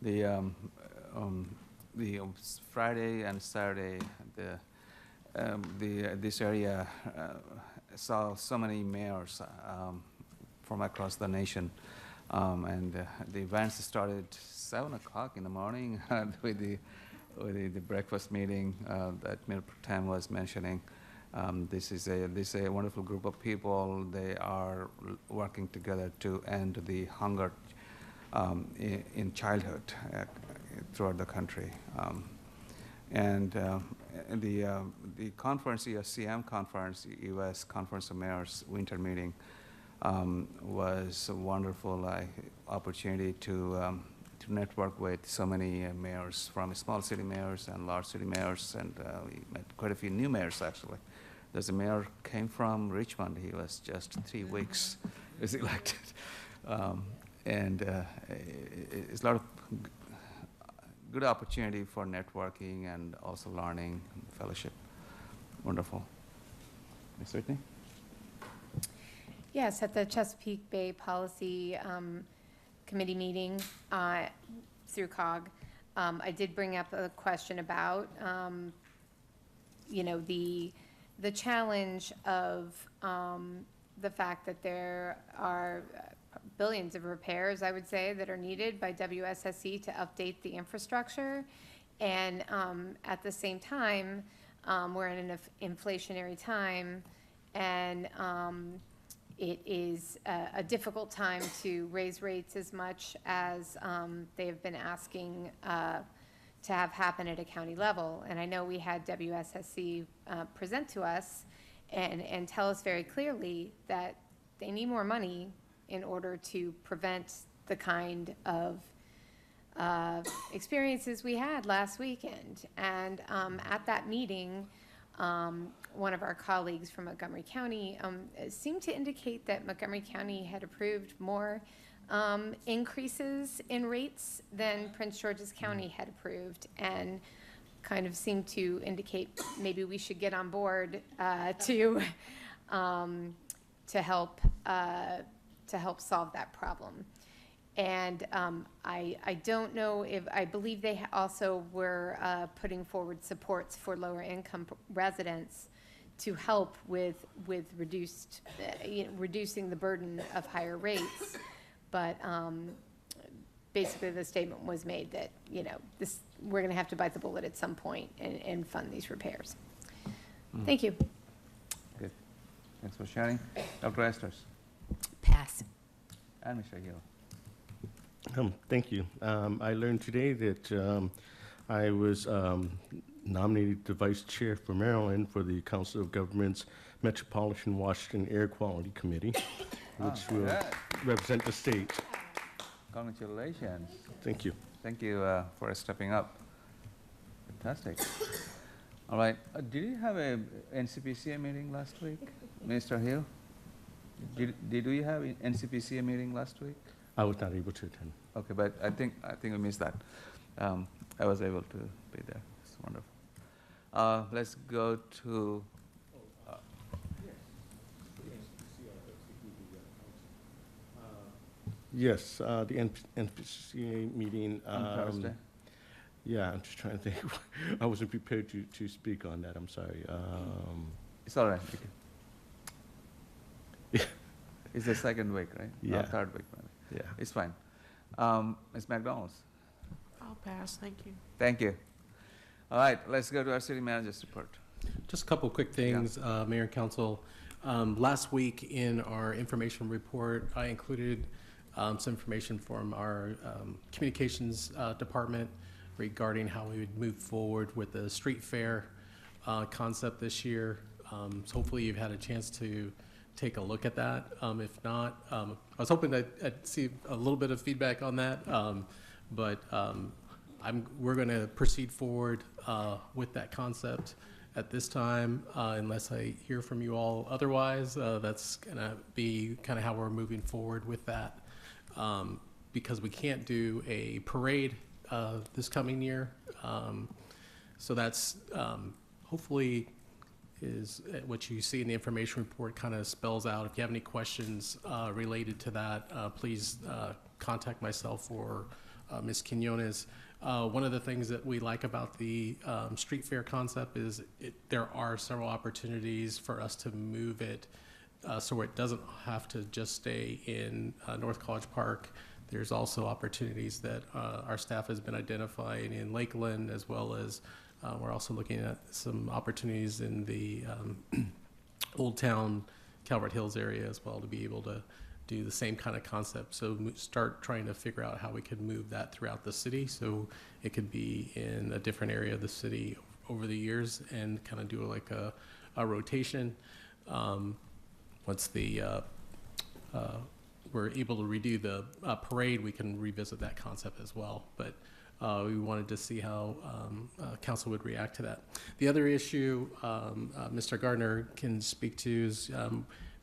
The Friday and Saturday, this area saw so many mayors from across the nation, and the events started 7 o'clock in the morning with the breakfast meeting that Mayor Pro Tem was mentioning. This is a wonderful group of people. They are working together to end the hunger in childhood throughout the country. The conference, USCM conference, U.S. Conference of Mayors winter meeting, was a wonderful opportunity to to network with so many mayors, from small city mayors and large city mayors, and we met quite a few new mayors actually. There's a mayor came from Richmond. He was just 3 weeks was elected, and it's a lot of good opportunity for networking and also learning and fellowship. Wonderful. Ms. Whitney? Yes, at the Chesapeake Bay Policy Committee meeting through COG, I did bring up a question about, the challenge of the fact that there are billions of repairs, I would say, that are needed by WSSC to update the infrastructure. And at the same time, we're in an inflationary time, and it is a difficult time to raise rates as much as they have been asking to have happen at a county level. And I know we had WSSC present to us and tell us very clearly that they need more money in order to prevent the kind of experiences we had last weekend. And at that meeting, one of our colleagues from Montgomery County seemed to indicate that Montgomery County had approved more increases in rates than Prince George's County had approved, and kind of seemed to indicate maybe we should get on board to help solve that problem. And I don't know if, I believe they also were putting forward supports for lower income residents to help with reducing the burden of higher rates. But basically the statement was made that, we're gonna have to bite the bullet at some point and fund these repairs. Thank you. Good. Thanks for sharing. Dr. Estes? Pass. And Mr. Hill? Thank you. I learned today that I was nominated the vice chair for Maryland for the Council of Governments Metropolitan Washington Air Quality Committee, which will represent the state. Congratulations. Thank you. Thank you for stepping up. Fantastic. All right. Did you have a NCPCA meeting last week, Mr. Hill? Did we have an NCPCA meeting last week? I was not able to attend. Okay, but I think we missed that. I was able to be there. It's wonderful. Let's go to. Yes, the NPCA meeting. On Thursday? Yeah, I'm just trying to think. I wasn't prepared to speak on that. I'm sorry. It's all right. It's the second week, right? Yeah. Or third week, maybe. Yeah. It's fine. Ms. McDonald? I'll pass, thank you. Thank you. All right, let's go to our city manager's report. Just a couple quick things, Mayor and Council. Last week in our information report, I included some information from our communications department regarding how we would move forward with the street fair concept this year. So hopefully you've had a chance to take a look at that. If not, I was hoping that I'd see a little bit of feedback on that, but we're going to proceed forward with that concept at this time, unless I hear from you all otherwise. That's going to be kind of how we're moving forward with that, because we can't do a parade this coming year. So that's hopefully is what you see in the information report kind of spells out. If you have any questions related to that, please contact myself or Ms. Quinones. One of the things that we like about the street fair concept is there are several opportunities for us to move it so it doesn't have to just stay in North College Park. There's also opportunities that our staff has been identifying in Lakeland, as well as we're also looking at some opportunities in the Old Town, Calvert Hills area as well, to be able to do the same kind of concept. So start trying to figure out how we could move that throughout the city, so it could be in a different area of the city over the years, and kind of do like a rotation. Once the we're able to redo the parade, we can revisit that concept as well. But we wanted to see how council would react to that. The other issue Mr. Gardner can speak to is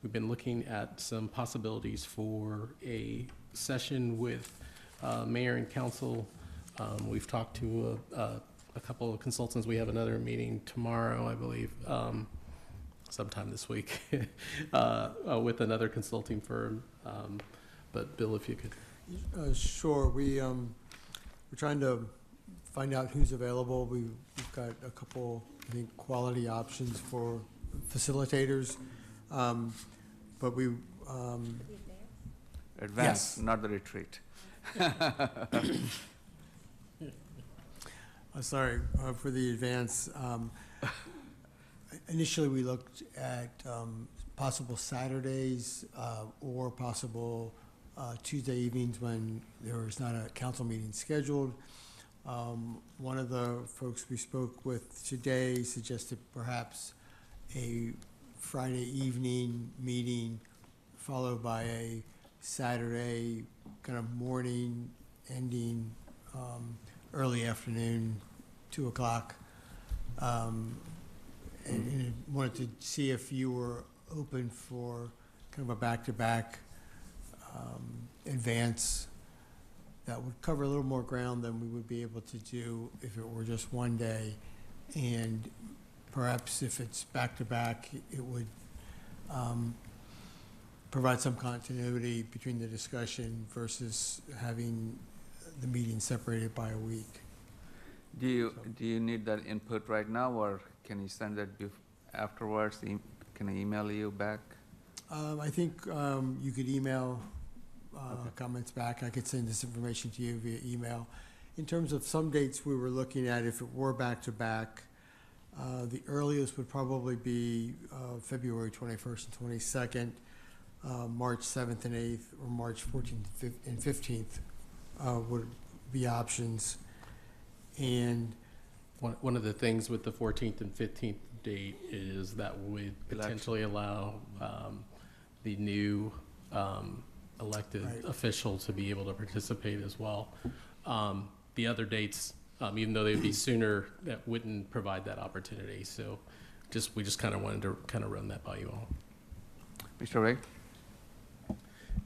we've been looking at some possibilities for a session with mayor and council. We've talked to a couple of consultants. We have another meeting tomorrow, I believe, sometime this week, with another consulting firm. But Bill, if you could. Sure. We're trying to find out who's available. We've got a couple, I think, quality options for facilitators. But we, Advance, yes. not the retreat. Sorry, for the advance. Initially, we looked at possible Saturdays or possible Tuesday evenings when there was not a council meeting scheduled. One of the folks we spoke with today suggested perhaps a Friday evening meeting followed by a Saturday kind of morning ending early afternoon, 2 o'clock. And wanted to see if you were open for kind of a back-to-back advance that would cover a little more ground than we would be able to do if it were just one day. And perhaps if it's back-to-back, it would provide some continuity between the discussion versus having the meeting separated by a week. Do you need that input right now, or can you send that afterwards? Can I email you back? I think you could email comments back. I could send this information to you via email. In terms of some dates we were looking at, if it were back-to-back, the earliest would probably be February 21st and 22nd, March 7th and 8th, or March 14th and 15th would be options. And one of the things with the 14th and 15th date is that would potentially allow the new elected official to be able to participate as well. The other dates, even though they'd be sooner, that wouldn't provide that opportunity. So we just kind of wanted to kind of run that by you all. Mr. Ray?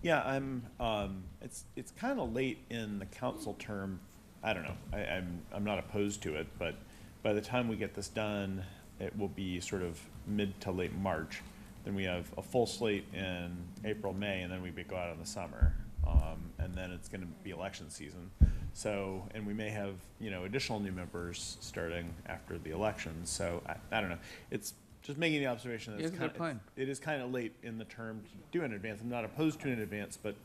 Yeah, it's kind of late in the council term. I don't know. I'm not opposed to it, but by the time we get this done, it will be sort of mid to late March. Then we have a full slate in April, May, and then we go out in the summer. And then it's going to be election season. So, and we may have, additional new members starting after the election. So I don't know. It's just making the observation that it is kind of late in the term to do an advance. I'm not opposed to an advance, but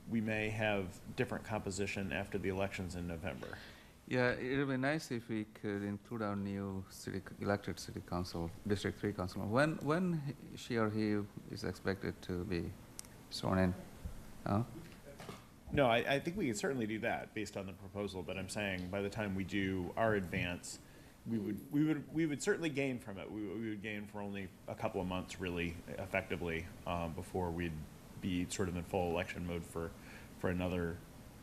we may have different composition after the elections in November. Yeah, it would be nice if we could include our new elected city council, District 3 councilor. When she or he is expected to be sworn in? No, I think we can certainly do that based on the proposal, but I'm saying by the time we do our advance, we would certainly gain from it. We would gain for only a couple of months, really, effectively, before we'd be sort of in full election mode for another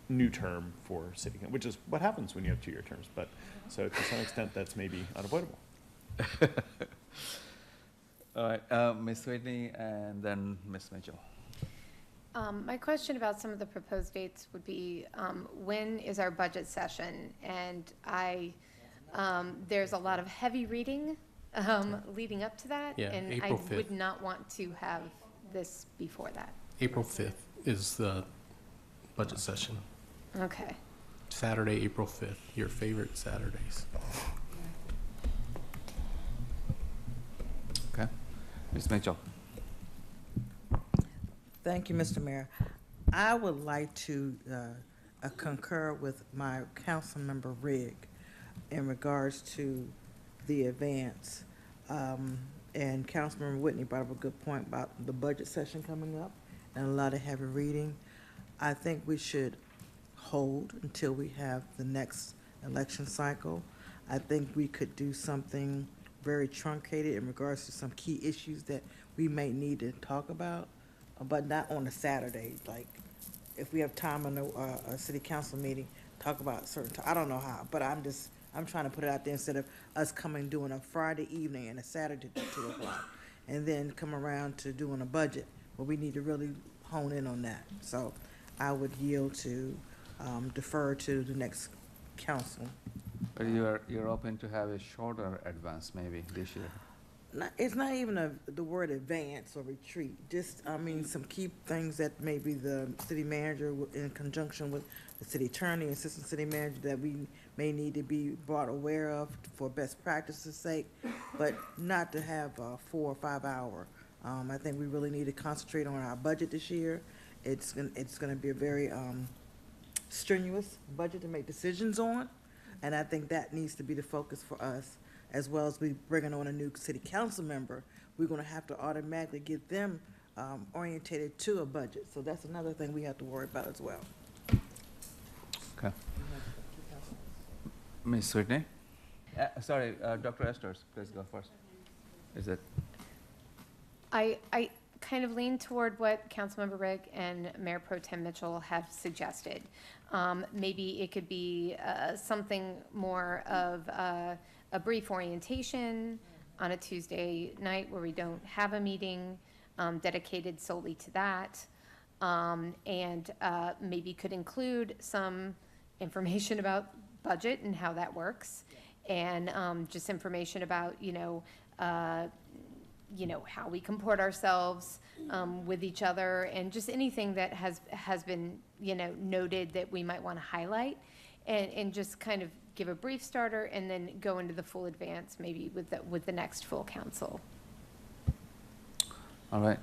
new term for city, which is what happens when you have 2-year terms. But so to some extent, that's maybe unavoidable. All right, Ms. Whitney and then Ms. Mitchell. My question about some of the proposed dates would be, when is our budget session? And there's a lot of heavy reading leading up to that. Yeah, and April I 5th. would not want to have this before that. April 5th is the budget session. Okay. Saturday, April 5th, your favorite Saturdays. Okay. Ms. Mitchell. Thank you, Mr. Mayor. I would like to concur with my council member Rigg in regards to the advance. And Councilmember Whitney brought up a good point about the budget session coming up and a lot of heavy reading. I think we should hold until we have the next election cycle. I think we could do something very truncated in regards to some key issues that we may need to talk about but not on a Saturday. Like, if we have time on a city council meeting, talk about certain, I don't know how, but I'm trying to put it out there instead of us coming doing a Friday evening and a Saturday to 2 o'clock. And then come around to doing a budget, where we need to really hone in on that. So I would yield to, defer to the next council. But you're open to have a shorter advance maybe this year? It's not even the word advance or retreat, just, some key things that maybe the city manager, in conjunction with the city attorney, assistant city manager, that we may need to be brought aware of for best practices' sake, but not to have a 4 or 5 hour. I think we really need to concentrate on our budget this year. It's gonna be a very, strenuous budget to make decisions on, and I think that needs to be the focus for us. As well as we bringing on a new city council member, we're gonna have to automatically get them orientated to a budget. So that's another thing we have to worry about as well. Okay. Ms. Whitney? Sorry, Dr. Esters, please go first. Is it? I kind of lean toward what Councilmember Rick and Mayor Pro Tem Mitchell have suggested. Maybe it could be something more of a brief orientation on a Tuesday night where we don't have a meeting dedicated solely to that. And maybe could include some information about budget and how that works. And just information about, how we comport ourselves with each other, and just anything that has been, noted that we might want to highlight, and just kind of give a brief starter and then go into the full advance maybe with the next full council. All right.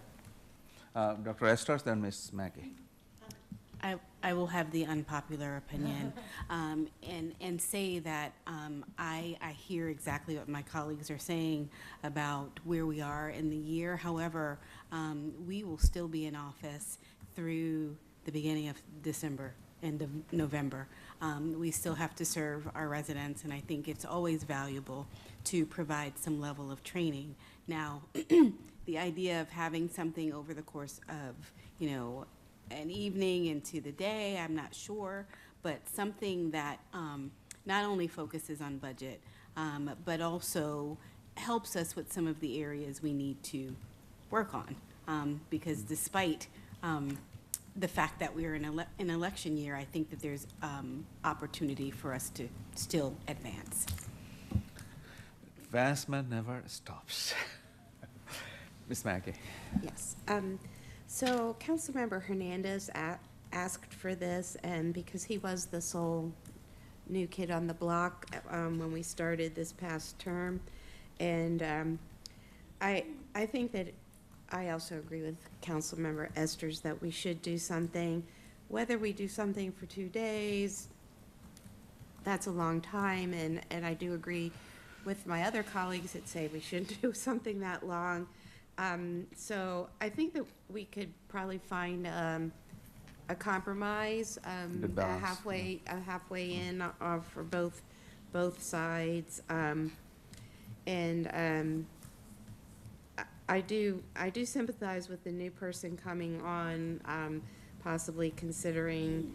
Dr. Esters, then Ms. Mackey. I will have the unpopular opinion, and say that I hear exactly what my colleagues are saying about where we are in the year. However, we will still be in office through the beginning of December, end of November. We still have to serve our residents, and I think it's always valuable to provide some level of training. Now, the idea of having something over the course of, an evening into the day, I'm not sure, but something that not only focuses on budget, but also helps us with some of the areas we need to work on. Because despite the fact that we're in an election year, I think that there's opportunity for us to still advance. Advancement never stops. Ms. Mackey. Yes. So Councilmember Hernandez asked for this, and because he was the sole new kid on the block when we started this past term, and I think that I also agree with Councilmember Esters that we should do something. Whether we do something for 2 days, that's a long time, and I do agree with my other colleagues that say we shouldn't do something that long. So I think that we could probably find a compromise, a halfway in for both sides, and I do sympathize with the new person coming on, possibly considering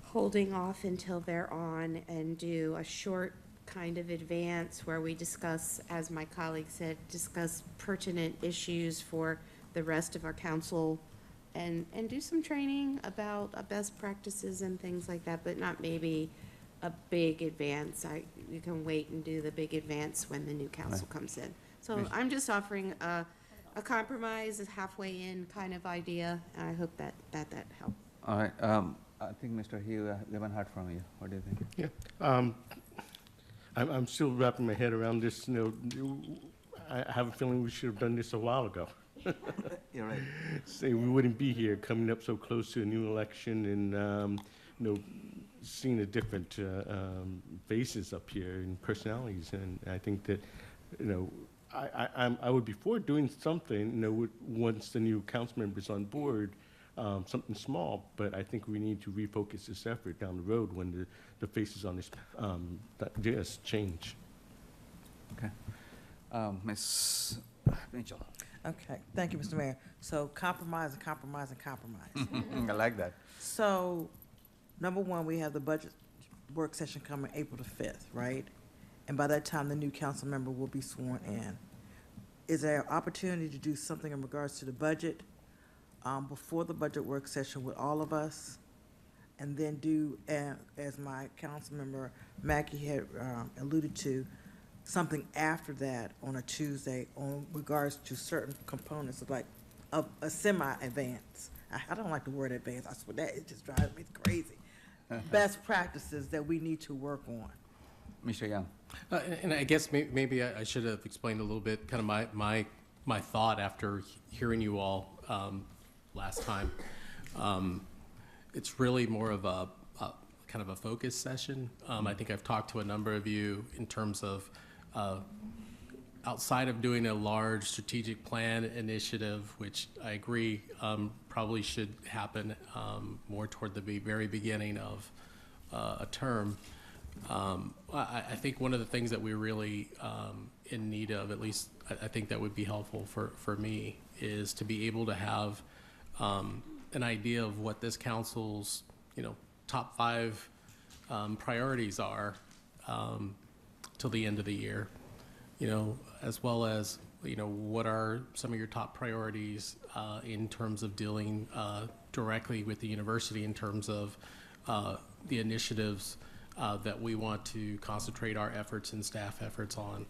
holding off until they're on and do a short kind of advance where we discuss, as my colleague said, discuss pertinent issues for the rest of our council, and do some training about best practices and things like that, but not maybe a big advance. You can wait and do the big advance when the new council comes in. So I'm just offering a compromise, a halfway in kind of idea, and I hope that helped. All right. I think Mr. Hugh, we haven't heard from you. What do you think? Yeah. I'm still wrapping my head around this. I have a feeling we should have done this a while ago. You're right. Say we wouldn't be here coming up so close to a new election, and seeing the different faces up here and personalities. And I think that I would be for doing something. Once the new council members on board. Something small, but I think we need to refocus this effort down the road when the faces on this change. Okay. Ms. Mitchell. Okay, thank you, Mr. Mayor. So compromise and compromise and compromise. I like that. So, number one, we have the budget work session coming April the 5th, right? And by that time, the new council member will be sworn in. Is there an opportunity to do something in regards to the budget before the budget work session with all of us? And then do, as my council member Mackey had alluded to, something after that on a Tuesday on regards to certain components of like a semi-advance. I don't like the word advance. I swear that it just drives me crazy. Best practices that we need to work on. Mr. Young. And I guess maybe I should have explained a little bit kind of my thought after hearing you all last time. It's really more of a kind of a focus session. I think I've talked to a number of you in terms of outside of doing a large strategic plan initiative, which I agree probably should happen more toward the very beginning of a term. I think one of the things that we're really in need of, at least I think that would be helpful for me, is to be able to have an idea of what this council's, top 5 priorities are till the end of the year, as well as, what are some of your top priorities in terms of dealing directly with the university in terms of the initiatives that we want to concentrate our efforts and staff efforts on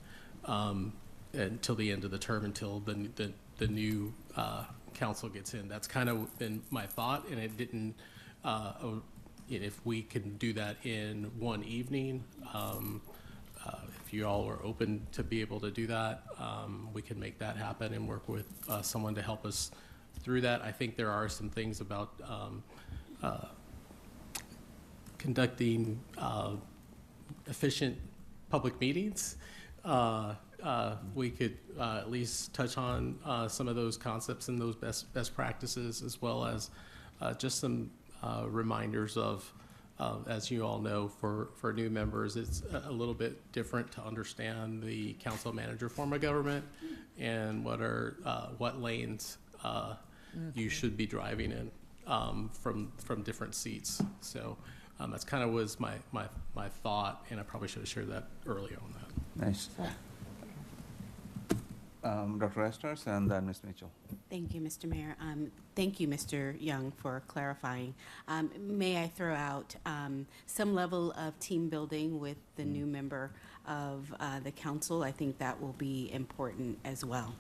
until the end of the term, until the new council gets in. That's kind of been my thought, and it didn't, if we can do that in one evening, if you all are open to be able to do that, we can make that happen and work with someone to help us through that. I think there are some things about conducting efficient public meetings. We could at least touch on some of those concepts and those best practices, as well as just some reminders of, as you all know, for new members, it's a little bit different to understand the council manager form of government and what lanes you should be driving in from different seats. So that's kind of was my thought, and I probably should have shared that earlier on that. Nice. Dr. Estes and then Ms. Mitchell. Thank you, Mr. Mayor. Thank you, Mr. Young, for clarifying. May I throw out some level of team building with the new member of the council? I think that will be important as well.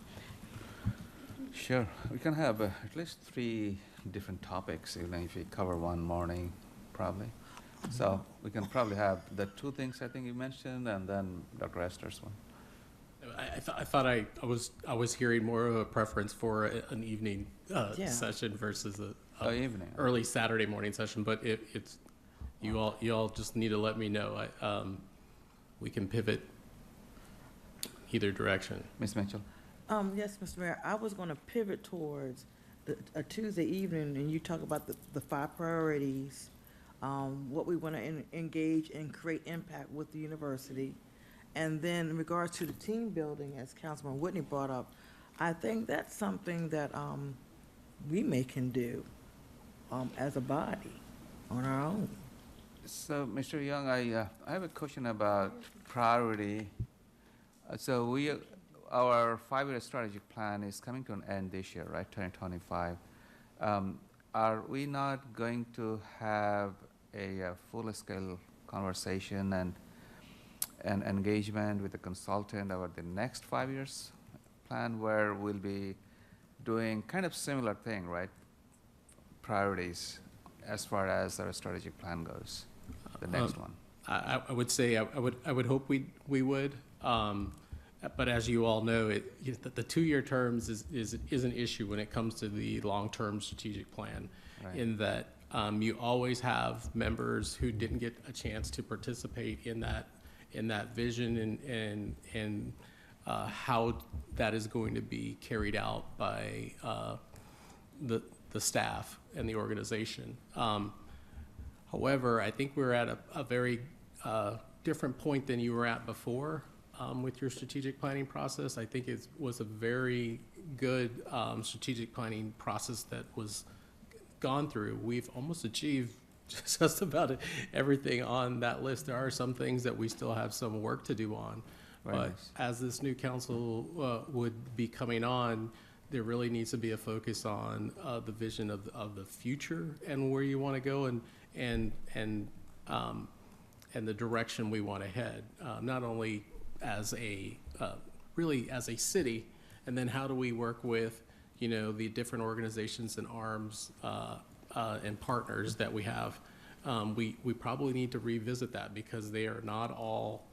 Sure. We can have at least 3 different topics, even if we cover one morning, probably. So we can probably have the 2 things I think you mentioned, and then Dr. Estes one. I thought I was hearing more of a preference for an evening session versus a evening early Saturday morning session. But it's you all just need to let me know. We can pivot either direction. Ms. Mitchell. Yes, Mr. Mayor, I was going to pivot towards a Tuesday evening, and you talk about the 5 priorities, what we want to engage and create impact with the university. And then in regards to the team building, as Councilman Whitney brought up, I think that's something that we can do as a body on our own. So, Mr. Young, I have a question about priority. So our 5-year strategic plan is coming to an end this year, right, 2025. Are we not going to have a full-scale conversation and engagement with the consultant about the next 5 years plan, where we'll be doing kind of similar thing, right? Priorities as far as our strategic plan goes, the next one. I would say I would hope we would, but as you all know, the 2-year terms is an issue when it comes to the long-term strategic plan, right. In that you always have members who didn't get a chance to participate in that vision and how that is going to be carried out by the staff and the organization. However, I think we're at a very different point than you were at before. with your strategic planning process. I think it was a very good strategic planning process that was gone through. We've almost achieved just about everything on that list. There are some things that we still have some work to do on. Very But nice. as this new council would be coming on, there really needs to be a focus on the vision of the future and where you want to go and the direction we want to head. Not only as a really as a city, and then how do we work with the different organizations and arms and partners that we have. We probably need to revisit that because they are not all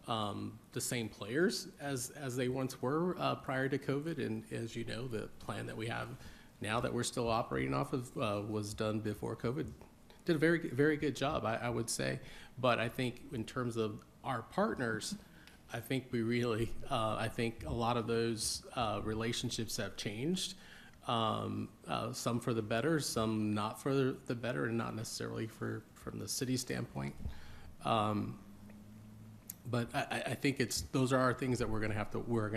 the same players as they once were prior to COVID. And as you know, the plan that we have now that we're still operating off of was done before COVID. Did a very, very good job, I would say. But I think in terms of our partners, I think we really, I think a lot of those relationships have changed. Some for the better, some not for the better, and not necessarily from the city standpoint. But I think those are our things that we're going to have to work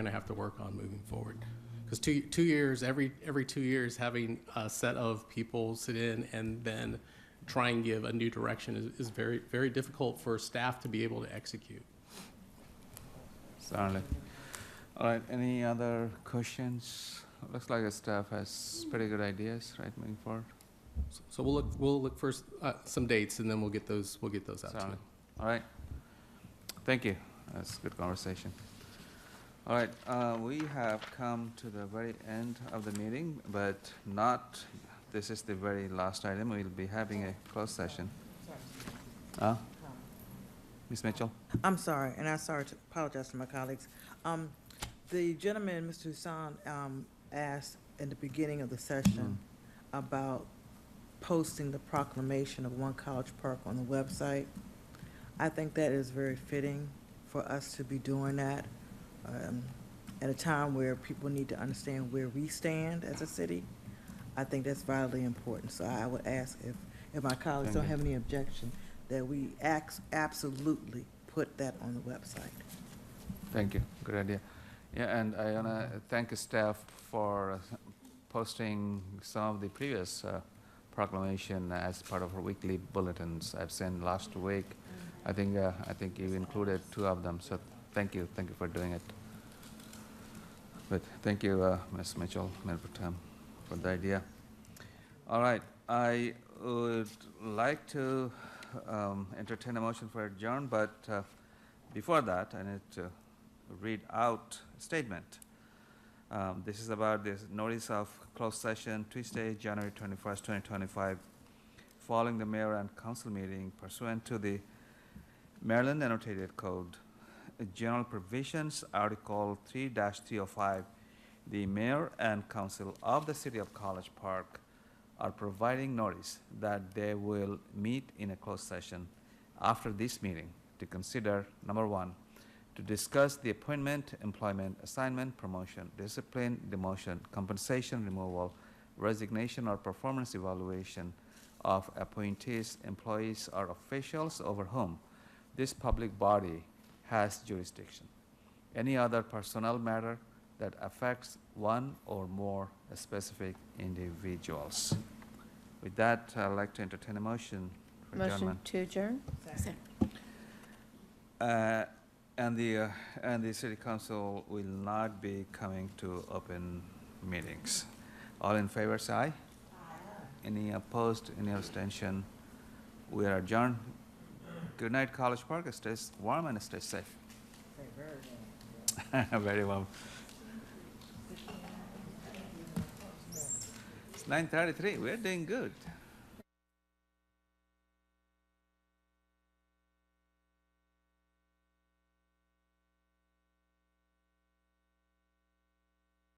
on moving forward. Because 2 years, every 2 years, having a set of people sit in and then try and give a new direction is very, very difficult for staff to be able to execute. Certainly. All right, any other questions? Looks like the staff has pretty good ideas, right, moving forward? So we'll look for some dates, and then we'll get those out to you. Certainly. All right. Thank you. That's a good conversation. All right, we have come to the very end of the meeting, but this is the very last item. We'll be having a closed session. Ms. Mitchell? I'm sorry, and I'm sorry to apologize to my colleagues. The gentleman, Mr. Hassan, asked in the beginning of the session about posting the proclamation of One College Park on the website. I think that is very fitting for us to be doing that at a time where people need to understand where we stand as a city. I think that's vitally important. So I would ask if my colleagues don't have any objection, that we absolutely put that on the website. Thank you. Good idea. Yeah, and I want to thank the staff for posting some of the previous proclamation as part of our weekly bulletins I've sent last week. I think you included 2 of them, so thank you for doing it. But thank you, Ms. Mitchell, Mayor Pro Tem, for the idea. All right, I would like to entertain a motion for adjourn, but before that, I need to read out a statement. This is about this notice of closed session Tuesday, January 21st, 2025, following the mayor and council meeting pursuant to the Maryland Annotated Code, General Provisions, Article 3-305. The mayor and council of the city of College Park are providing notice that they will meet in a closed session after this meeting to consider, number 1, to discuss the appointment, employment, assignment, promotion, discipline, demotion, compensation, removal, resignation, or performance evaluation of appointees, employees, or officials over whom this public body has jurisdiction. Any other personnel matter that affects one or more specific individuals. With that, I'd like to entertain a motion for adjournment. Motion to adjourn? And the city council will not be coming to open meetings. All in favor, say aye. Aye. Any opposed, any abstention? We are adjourned. Good night, College Park. Stay warm and stay safe. Very warm. It's 9:33. We're doing good.